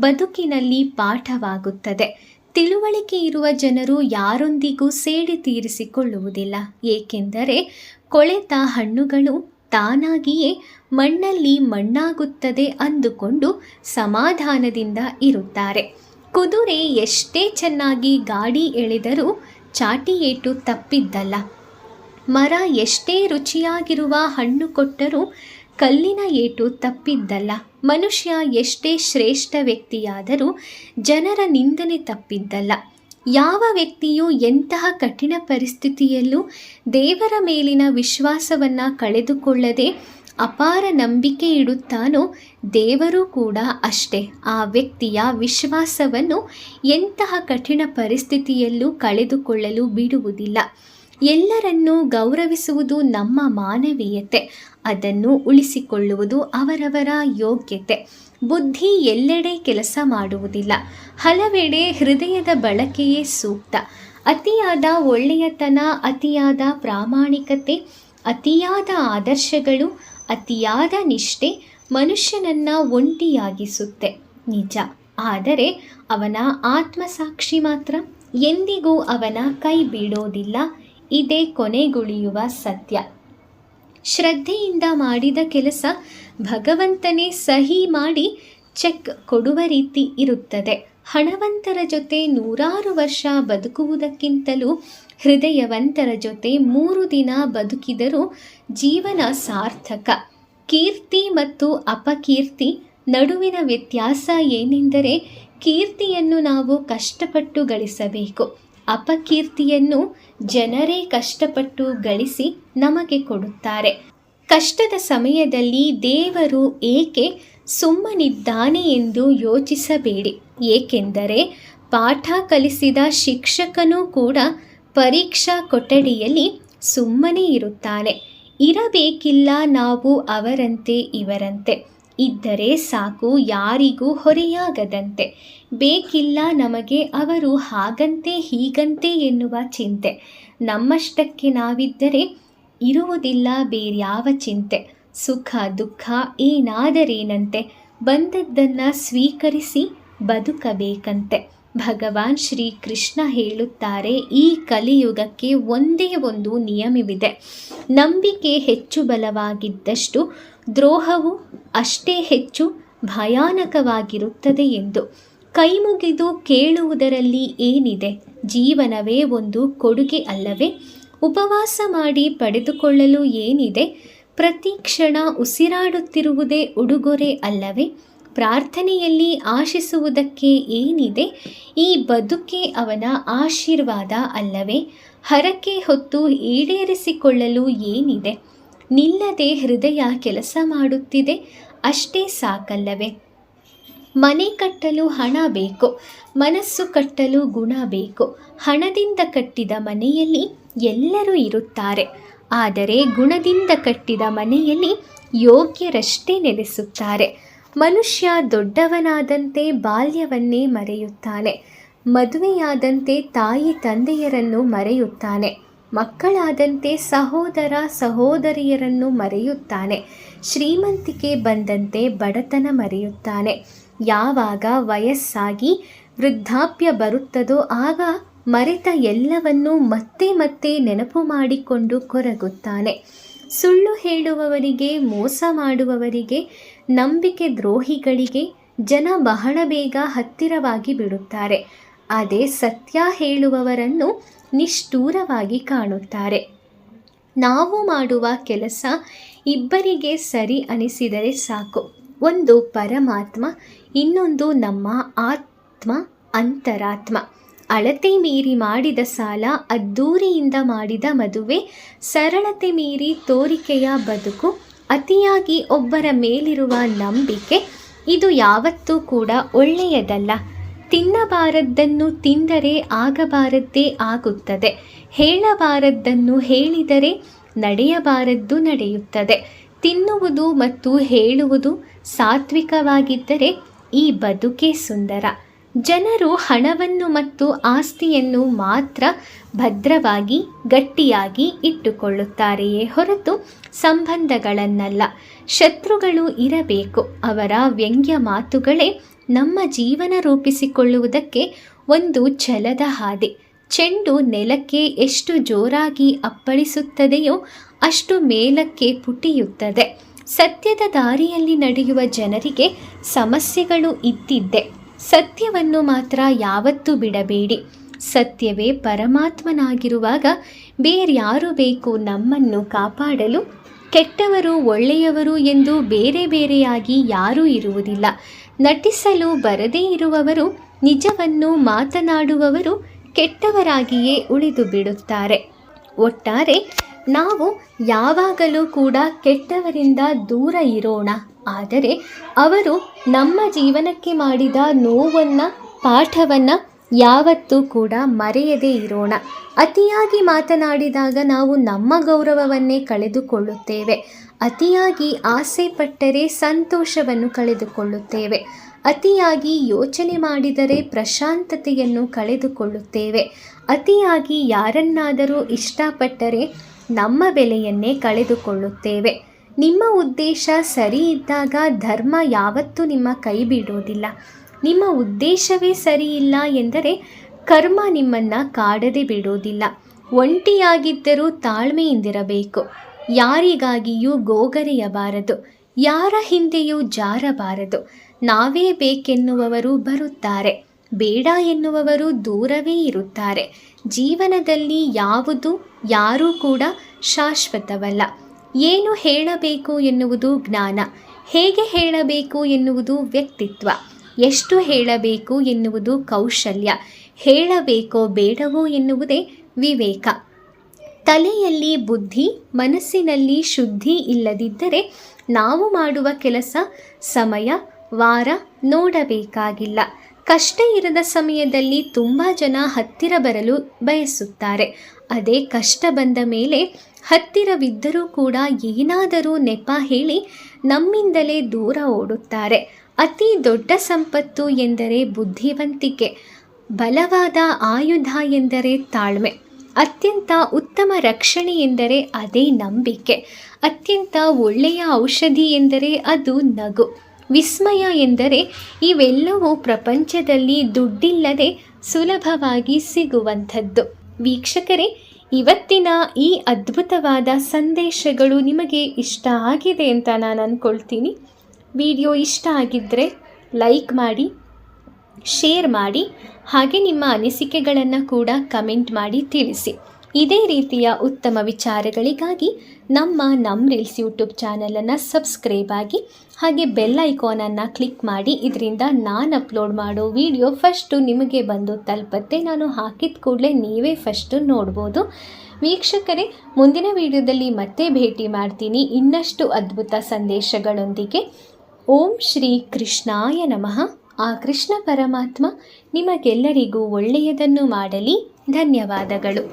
ಬದುಕಿನಲ್ಲಿ ಪಾಠವಾಗುತ್ತದೆ. ತಿಳುವಳಿಕೆ ಇರುವ ಜನರು ಯಾರೊಂದಿಗೂ ಸೇಡಿ ತೀರಿಸಿಕೊಳ್ಳುವುದಿಲ್ಲ, ಏಕೆಂದರೆ ಕೊಳೆತ ಹಣ್ಣುಗಳು ತಾನಾಗಿಯೇ ಮಣ್ಣಲ್ಲಿ ಮಣ್ಣಾಗುತ್ತದೆ ಅಂದುಕೊಂಡು ಸಮಾಧಾನದಿಂದ ಇರುತ್ತಾರೆ. ಕುದುರೆ ಎಷ್ಟೇ ಚೆನ್ನಾಗಿ ಗಾಡಿ ಎಳೆದರೂ ಚಾಟಿ ಏಟು ತಪ್ಪಿದ್ದಲ್ಲ. ಮರ ಎಷ್ಟೇ ರುಚಿಯಾಗಿರುವ ಹಣ್ಣು ಕೊಟ್ಟರೂ ಕಲ್ಲಿನ ಏಟು ತಪ್ಪಿದ್ದಲ್ಲ. ಮನುಷ್ಯ ಎಷ್ಟೇ ಶ್ರೇಷ್ಠ ವ್ಯಕ್ತಿಯಾದರೂ ಜನರ ನಿಂದನೆ ತಪ್ಪಿದ್ದಲ್ಲ. ಯಾವ ವ್ಯಕ್ತಿಯು ಎಂತಹ ಕಠಿಣ ಪರಿಸ್ಥಿತಿಯಲ್ಲೂ ದೇವರ ಮೇಲಿನ ವಿಶ್ವಾಸವನ್ನು ಕಳೆದುಕೊಳ್ಳದೆ ಅಪಾರ ನಂಬಿಕೆ ಇಡುತ್ತಾನೋ, ದೇವರು ಕೂಡ ಅಷ್ಟೇ ಆ ವ್ಯಕ್ತಿಯ ವಿಶ್ವಾಸವನ್ನು ಎಂತಹ ಕಠಿಣ ಪರಿಸ್ಥಿತಿಯಲ್ಲೂ ಕಳೆದುಕೊಳ್ಳಲು ಬಿಡುವುದಿಲ್ಲ. ಎಲ್ಲರನ್ನೂ ಗೌರವಿಸುವುದು ನಮ್ಮ ಮಾನವೀಯತೆ, ಅದನ್ನು ಉಳಿಸಿಕೊಳ್ಳುವುದು ಅವರವರ ಯೋಗ್ಯತೆ. ಬುದ್ಧಿ ಎಲ್ಲೆಡೆ ಕೆಲಸ ಮಾಡುವುದಿಲ್ಲ, ಹಲವೆಡೆ ಹೃದಯದ ಬಳಕೆಯೇ ಸೂಕ್ತ. ಅತಿಯಾದ ಒಳ್ಳೆಯತನ, ಅತಿಯಾದ ಪ್ರಾಮಾಣಿಕತೆ, ಅತಿಯಾದ ಆದರ್ಶಗಳು, ಅತಿಯಾದ ನಿಷ್ಠೆ ಮನುಷ್ಯನನ್ನು ಒಂಟಿಯಾಗಿಸುತ್ತೆ ನಿಜ, ಆದರೆ ಅವನ ಆತ್ಮಸಾಕ್ಷಿ ಮಾತ್ರ ಎಂದಿಗೂ ಅವನ ಕೈ ಬಿಡೋದಿಲ್ಲ. ಇದೇ ಕೊನೆಗುಳಿಯುವ ಸತ್ಯ. ಶ್ರದ್ಧೆಯಿಂದ ಮಾಡಿದ ಕೆಲಸ ಭಗವಂತನೇ ಸಹಿ ಮಾಡಿ ಚೆಕ್ ಕೊಡುವ ರೀತಿ ಇರುತ್ತದೆ. ಹಣವಂತರ ಜೊತೆ 100 ವರ್ಷ ಬದುಕುವುದಕ್ಕಿಂತಲೂ ಹೃದಯವಂತರ ಜೊತೆ 3 ದಿನ ಬದುಕಿದರೂ ಜೀವನ ಸಾರ್ಥಕ. ಕೀರ್ತಿ ಮತ್ತು ಅಪಕೀರ್ತಿ ನಡುವಿನ ವ್ಯತ್ಯಾಸ ಏನೆಂದರೆ, ಕೀರ್ತಿಯನ್ನು ನಾವು ಕಷ್ಟಪಟ್ಟು ಗಳಿಸಬೇಕು, ಅಪಕೀರ್ತಿಯನ್ನು ಜನರೇ ಕಷ್ಟಪಟ್ಟು ಗಳಿಸಿ ನಮಗೆ ಕೊಡುತ್ತಾರೆ. ಕಷ್ಟದ ಸಮಯದಲ್ಲಿ ದೇವರು ಏಕೆ ಸುಮ್ಮನಿದ್ದಾನೆ ಎಂದು ಯೋಚಿಸಬೇಡಿ. ಏಕೆಂದರೆ ಪಾಠ ಕಲಿಸಿದ ಶಿಕ್ಷಕನೂ ಕೂಡ ಪರೀಕ್ಷಾ ಕೊಠಡಿಯಲ್ಲಿ ಸುಮ್ಮನೆ ಇರುತ್ತಾನೆ. ಇರಬೇಕಿಲ್ಲ ನಾವು ಅವರಂತೆ ಇವರಂತೆ, ಇದ್ದರೆ ಸಾಕು ಯಾರಿಗೂ ಹೊರೆಯಾಗದಂತೆ. ಬೇಕಿಲ್ಲ ನಮಗೆ ಅವರು ಹಾಗಂತೆ ಹೀಗಂತೆ ಎನ್ನುವ ಚಿಂತೆ. ನಮ್ಮಷ್ಟಕ್ಕೆ ನಾವಿದ್ದರೆ ಇರುವುದಿಲ್ಲ ಬೇರ್ಯಾವ ಚಿಂತೆ. ಸುಖ ದುಃಖ ಏನಾದರೇನಂತೆ, ಬಂದದ್ದನ್ನು ಸ್ವೀಕರಿಸಿ ಬದುಕಬೇಕಂತೆ. ಭಗವಾನ್ ಶ್ರೀ ಕೃಷ್ಣ ಹೇಳುತ್ತಾರೆ, ಈ ಕಲಿಯುಗಕ್ಕೆ ಒಂದೇ ಒಂದು ನಿಯಮವಿದೆ. ನಂಬಿಕೆ ಹೆಚ್ಚು ಬಲವಾಗಿದ್ದಷ್ಟು ದ್ರೋಹವು ಅಷ್ಟೇ ಹೆಚ್ಚು ಭಯಾನಕವಾಗಿರುತ್ತದೆ ಎಂದು. ಕೈಮುಗಿದು ಕೇಳುವುದರಲ್ಲಿ ಏನಿದೆ? ಜೀವನವೇ ಒಂದು ಕೊಡುಗೆ ಅಲ್ಲವೇ? ಉಪವಾಸ ಮಾಡಿ ಪಡೆದುಕೊಳ್ಳಲು ಏನಿದೆ? ಪ್ರತಿ ಕ್ಷಣ ಉಸಿರಾಡುತ್ತಿರುವುದೇ ಉಡುಗೊರೆ ಅಲ್ಲವೇ? ಪ್ರಾರ್ಥನೆಯಲ್ಲಿ ಆಶಿಸುವುದಕ್ಕೆ ಏನಿದೆ? ಈ ಬದುಕೆ ಅವನ ಆಶೀರ್ವಾದ ಅಲ್ಲವೇ? ಹರಕೆ ಹೊತ್ತು ಈಡೇರಿಸಿಕೊಳ್ಳಲು ಏನಿದೆ? ನಿಲ್ಲದೆ ಹೃದಯ ಕೆಲಸ ಮಾಡುತ್ತಿದೆ, ಅಷ್ಟೇ ಸಾಕಲ್ಲವೇ? ಮನೆ ಕಟ್ಟಲು ಹಣ ಬೇಕು, ಮನಸ್ಸು ಕಟ್ಟಲು ಗುಣ ಬೇಕು. ಹಣದಿಂದ ಕಟ್ಟಿದ ಮನೆಯಲ್ಲಿ ಎಲ್ಲರೂ ಇರುತ್ತಾರೆ, ಆದರೆ ಗುಣದಿಂದ ಕಟ್ಟಿದ ಮನೆಯಲ್ಲಿ ಯೋಗ್ಯರಷ್ಟೇ ನೆಲೆಸುತ್ತಾರೆ. ಮನುಷ್ಯ ದೊಡ್ಡವನಾದಂತೆ ಬಾಲ್ಯವನ್ನೇ ಮರೆಯುತ್ತಾನೆ, ಮದುವೆಯಾದಂತೆ ತಾಯಿ ತಂದೆಯರನ್ನು ಮರೆಯುತ್ತಾನೆ, ಮಕ್ಕಳಾದಂತೆ ಸಹೋದರ ಸಹೋದರಿಯರನ್ನು ಮರೆಯುತ್ತಾನೆ, ಶ್ರೀಮಂತಿಕೆ ಬಂದಂತೆ ಬಡತನ ಮರೆಯುತ್ತಾನೆ. ಯಾವಾಗ ವಯಸ್ಸಾಗಿ ವೃದ್ಧಾಪ್ಯ ಬರುತ್ತದೋ ಆಗ ಮರೆತ ಎಲ್ಲವನ್ನೂ ಮತ್ತೆ ಮತ್ತೆ ನೆನಪು ಮಾಡಿಕೊಂಡು ಕೊರಗುತ್ತಾನೆ. ಸುಳ್ಳು ಹೇಳುವವರಿಗೆ, ಮೋಸ ಮಾಡುವವರಿಗೆ, ನಂಬಿಕೆ ದ್ರೋಹಿಗಳಿಗೆ ಜನ ಬಹಳ ಬೇಗ ಹತ್ತಿರವಾಗಿ ಬಿಡುತ್ತಾರೆ. ಅದೇ ಸತ್ಯ ಹೇಳುವವರನ್ನು ನಿಷ್ಠೂರವಾಗಿ ಕಾಣುತ್ತಾರೆ. ನಾವು ಮಾಡುವ ಕೆಲಸ ಇಬ್ಬರಿಗೆ ಸರಿ ಅನಿಸಿದರೆ ಸಾಕು. ಒಂದು ಪರಮಾತ್ಮ, ಇನ್ನೊಂದು ನಮ್ಮ ಆತ್ಮ, ಅಂತರಾತ್ಮ. ಅಳತೆ ಮೀರಿ ಮಾಡಿದ ಸಾಲ, ಅದ್ದೂರಿಯಿಂದ ಮಾಡಿದ ಮದುವೆ, ಸರಳತೆ ಮೀರಿ ತೋರಿಕೆಯ ಬದುಕು, ಅತಿಯಾಗಿ ಒಬ್ಬರ ಮೇಲಿರುವ ನಂಬಿಕೆ, ಇದು ಯಾವತ್ತೂ ಕೂಡ ಒಳ್ಳೆಯದಲ್ಲ. ತಿನ್ನಬಾರದ್ದನ್ನು ತಿಂದರೆ ಆಗಬಾರದ್ದೇ ಆಗುತ್ತದೆ. ಹೇಳಬಾರದ್ದನ್ನು ಹೇಳಿದರೆ ನಡೆಯಬಾರದ್ದು ನಡೆಯುತ್ತದೆ. ತಿನ್ನುವುದು ಮತ್ತು ಹೇಳುವುದು ಸಾತ್ವಿಕವಾಗಿದ್ದರೆ ಈ ಬದುಕೇ ಸುಂದರ. ಜನರು ಹಣವನ್ನು ಮತ್ತು ಆಸ್ತಿಯನ್ನು ಮಾತ್ರ ಭದ್ರವಾಗಿ ಗಟ್ಟಿಯಾಗಿ ಇಟ್ಟುಕೊಳ್ಳುತ್ತಾರೆಯೇ ಹೊರತು ಸಂಬಂಧಗಳನ್ನಲ್ಲ. ಶತ್ರುಗಳು ಇರಬೇಕು, ಅವರ ವ್ಯಂಗ್ಯ ಮಾತುಗಳೇ ನಮ್ಮ ಜೀವನ ರೂಪಿಸಿಕೊಳ್ಳುವುದಕ್ಕೆ ಒಂದು ಛಲದ ಹಾದಿ. ಚೆಂಡು ನೆಲಕ್ಕೆ ಎಷ್ಟು ಜೋರಾಗಿ ಅಪ್ಪಳಿಸುತ್ತದೆಯೋ ಅಷ್ಟು ಮೇಲಕ್ಕೆ ಪುಟಿಯುತ್ತದೆ. ಸತ್ಯದ ದಾರಿಯಲ್ಲಿ ನಡೆಯುವ ಜನರಿಗೆ ಸಮಸ್ಯೆಗಳು ಇದ್ದಿದ್ದೆ. ಸತ್ಯವನ್ನು ಮಾತ್ರ ಯಾವತ್ತೂ ಬಿಡಬೇಡಿ. ಸತ್ಯವೇ ಪರಮಾತ್ಮನಾಗಿರುವಾಗ ಬೇರ್ಯಾರು ಬೇಕು ನಮ್ಮನ್ನು ಕಾಪಾಡಲು? ಕೆಟ್ಟವರು ಒಳ್ಳೆಯವರು ಎಂದು ಬೇರೆ ಬೇರೆಯಾಗಿ ಯಾರೂ ಇರುವುದಿಲ್ಲ. ನಟಿಸಲು ಬರದೇ ಇರುವವರು, ನಿಜವನ್ನು ಮಾತನಾಡುವವರು ಕೆಟ್ಟವರಾಗಿಯೇ ಉಳಿದು ಬಿಡುತ್ತಾರೆ. ಒಟ್ಟಾರೆ ನಾವು ಯಾವಾಗಲೂ ಕೂಡ ಕೆಟ್ಟವರಿಂದ ದೂರ ಇರೋಣ. ಆದರೆ ಅವರು ನಮ್ಮ ಜೀವನಕ್ಕೆ ಮಾಡಿದ ನೋವನ್ನು, ಪಾಠವನ್ನು ಯಾವತ್ತೂ ಕೂಡ ಮರೆಯದೇ ಇರೋಣ. ಅತಿಯಾಗಿ ಮಾತನಾಡಿದಾಗ ನಾವು ನಮ್ಮ ಗೌರವವನ್ನೇ ಕಳೆದುಕೊಳ್ಳುತ್ತೇವೆ. ಅತಿಯಾಗಿ ಆಸೆ ಪಟ್ಟರೆ ಸಂತೋಷವನ್ನು ಕಳೆದುಕೊಳ್ಳುತ್ತೇವೆ. ಅತಿಯಾಗಿ ಯೋಚನೆ ಮಾಡಿದರೆ ಪ್ರಶಾಂತತೆಯನ್ನು ಕಳೆದುಕೊಳ್ಳುತ್ತೇವೆ. ಅತಿಯಾಗಿ ಯಾರನ್ನಾದರೂ ಇಷ್ಟಪಟ್ಟರೆ ನಮ್ಮ ಬೆಲೆಯನ್ನೇ ಕಳೆದುಕೊಳ್ಳುತ್ತೇವೆ. ನಿಮ್ಮ ಉದ್ದೇಶ ಸರಿ ಇದ್ದಾಗ ಧರ್ಮ ಯಾವತ್ತೂ ನಿಮ್ಮ ಕೈ ಬಿಡೋದಿಲ್ಲ. ನಿಮ್ಮ ಉದ್ದೇಶವೇ ಸರಿ ಇಲ್ಲ ಎಂದರೆ ಕರ್ಮ ನಿಮ್ಮನ್ನು ಕಾಡದೆ ಬಿಡೋದಿಲ್ಲ. ಒಂಟಿಯಾಗಿದ್ದರೂ ತಾಳ್ಮೆಯಿಂದಿರಬೇಕು. ಯಾರಿಗಾಗಿಯೂ ಗೋಗರೆಯಬಾರದು, ಯಾರ ಹಿಂದೆಯೂ ಜಾರಬಾರದು. ನಾವೇ ಬೇಕೆನ್ನುವವರು ಬರುತ್ತಾರೆ, ಬೇಡ ಎನ್ನುವವರು ದೂರವೇ ಇರುತ್ತಾರೆ. ಜೀವನದಲ್ಲಿ ಯಾರೂ ಕೂಡ ಶಾಶ್ವತವಲ್ಲ. ಏನು ಹೇಳಬೇಕು ಎನ್ನುವುದು ಜ್ಞಾನ, ಹೇಗೆ ಹೇಳಬೇಕು ಎನ್ನುವುದು ವ್ಯಕ್ತಿತ್ವ, ಎಷ್ಟು ಹೇಳಬೇಕು ಎನ್ನುವುದು ಕೌಶಲ್ಯ, ಹೇಳಬೇಕೋ ಬೇಡವೋ ಎನ್ನುವುದೇ ವಿವೇಕ. ತಲೆಯಲ್ಲಿ ಬುದ್ಧಿ, ಮನಸ್ಸಿನಲ್ಲಿ ಶುದ್ಧಿ ಇಲ್ಲದಿದ್ದರೆ ನಾವು ಮಾಡುವ ಕೆಲಸ ಸಮಯ, ವಾರ ನೋಡಬೇಕಾಗಿಲ್ಲ. ಕಷ್ಟ ಇರದ ಸಮಯದಲ್ಲಿ ತುಂಬ ಜನ ಹತ್ತಿರ ಬರಲು ಬಯಸುತ್ತಾರೆ. ಅದೇ ಕಷ್ಟ ಬಂದ ಮೇಲೆ ಹತ್ತಿರವಿದ್ದರೂ ಕೂಡ ಏನಾದರೂ ನೆಪ ಹೇಳಿ ನಮ್ಮಿಂದಲೇ ದೂರ ಓಡುತ್ತಾರೆ. ಅತಿ ದೊಡ್ಡ ಸಂಪತ್ತು ಎಂದರೆ ಬುದ್ಧಿವಂತಿಕೆ, ಬಲವಾದ ಆಯುಧ ಎಂದರೆ ತಾಳ್ಮೆ, ಅತ್ಯಂತ ಉತ್ತಮ ರಕ್ಷಣೆ ಎಂದರೆ ಅದೇ ನಂಬಿಕೆ, ಅತ್ಯಂತ ಒಳ್ಳೆಯ ಔಷಧಿ ಎಂದರೆ ಅದು ನಗು, ವಿಸ್ಮಯ ಎಂದರೆ ಇವೆಲ್ಲವೂ ಪ್ರಪಂಚದಲ್ಲಿ ದುಡ್ಡಿಲ್ಲದೆ ಸುಲಭವಾಗಿ ಸಿಗುವಂಥದ್ದು. ವೀಕ್ಷಕರೇ, ಇವತ್ತಿನ ಈ ಅದ್ಭುತವಾದ ಸಂದೇಶಗಳು ನಿಮಗೆ ಇಷ್ಟ ಆಗಿದೆ ಅಂತ ನಾನು ಅಂದ್ಕೊಳ್ತೀನಿ. ವಿಡಿಯೋ ಇಷ್ಟ ಆಗಿದ್ದರೆ ಲೈಕ್ ಮಾಡಿ, ಶೇರ್ ಮಾಡಿ, ಹಾಗೆ ನಿಮ್ಮ ಅನಿಸಿಕೆಗಳನ್ನು ಕೂಡ ಕಮೆಂಟ್ ಮಾಡಿ ತಿಳಿಸಿ. ಇದೇ ರೀತಿಯ ಉತ್ತಮ ವಿಚಾರಗಳಿಗಾಗಿ ನಮ್ಮ ರೀಲ್ಸ್ ಯೂಟ್ಯೂಬ್ ಚಾನಲನ್ನು ಸಬ್ಸ್ಕ್ರೈಬ್ ಆಗಿ, ಹಾಗೆ ಬೆಲ್ ಐಕಾನನ್ನು ಕ್ಲಿಕ್ ಮಾಡಿ. ಇದರಿಂದ ನಾನು ಅಪ್ಲೋಡ್ ಮಾಡೋ ವಿಡಿಯೋ ಫಸ್ಟು ನಿಮಗೆ ಬಂದು ತಲುಪತ್ತೆ. ನಾನು ಹಾಕಿದ ಕೂಡಲೇ ನೀವೇ ಫಸ್ಟು ನೋಡ್ಬೋದು. ವೀಕ್ಷಕರೇ, ಮುಂದಿನ ವಿಡಿಯೋದಲ್ಲಿ ಮತ್ತೆ ಭೇಟಿ ಮಾಡ್ತೀನಿ ಇನ್ನಷ್ಟು ಅದ್ಭುತ ಸಂದೇಶಗಳೊಂದಿಗೆ. ಓಂ ಶ್ರೀ ಕೃಷ್ಣಾಯ ನಮಃ. ಆ ಕೃಷ್ಣ ಪರಮಾತ್ಮ ನಿಮಗೆಲ್ಲರಿಗೂ ಒಳ್ಳೆಯದನ್ನು ಮಾಡಲಿ. ಧನ್ಯವಾದಗಳು.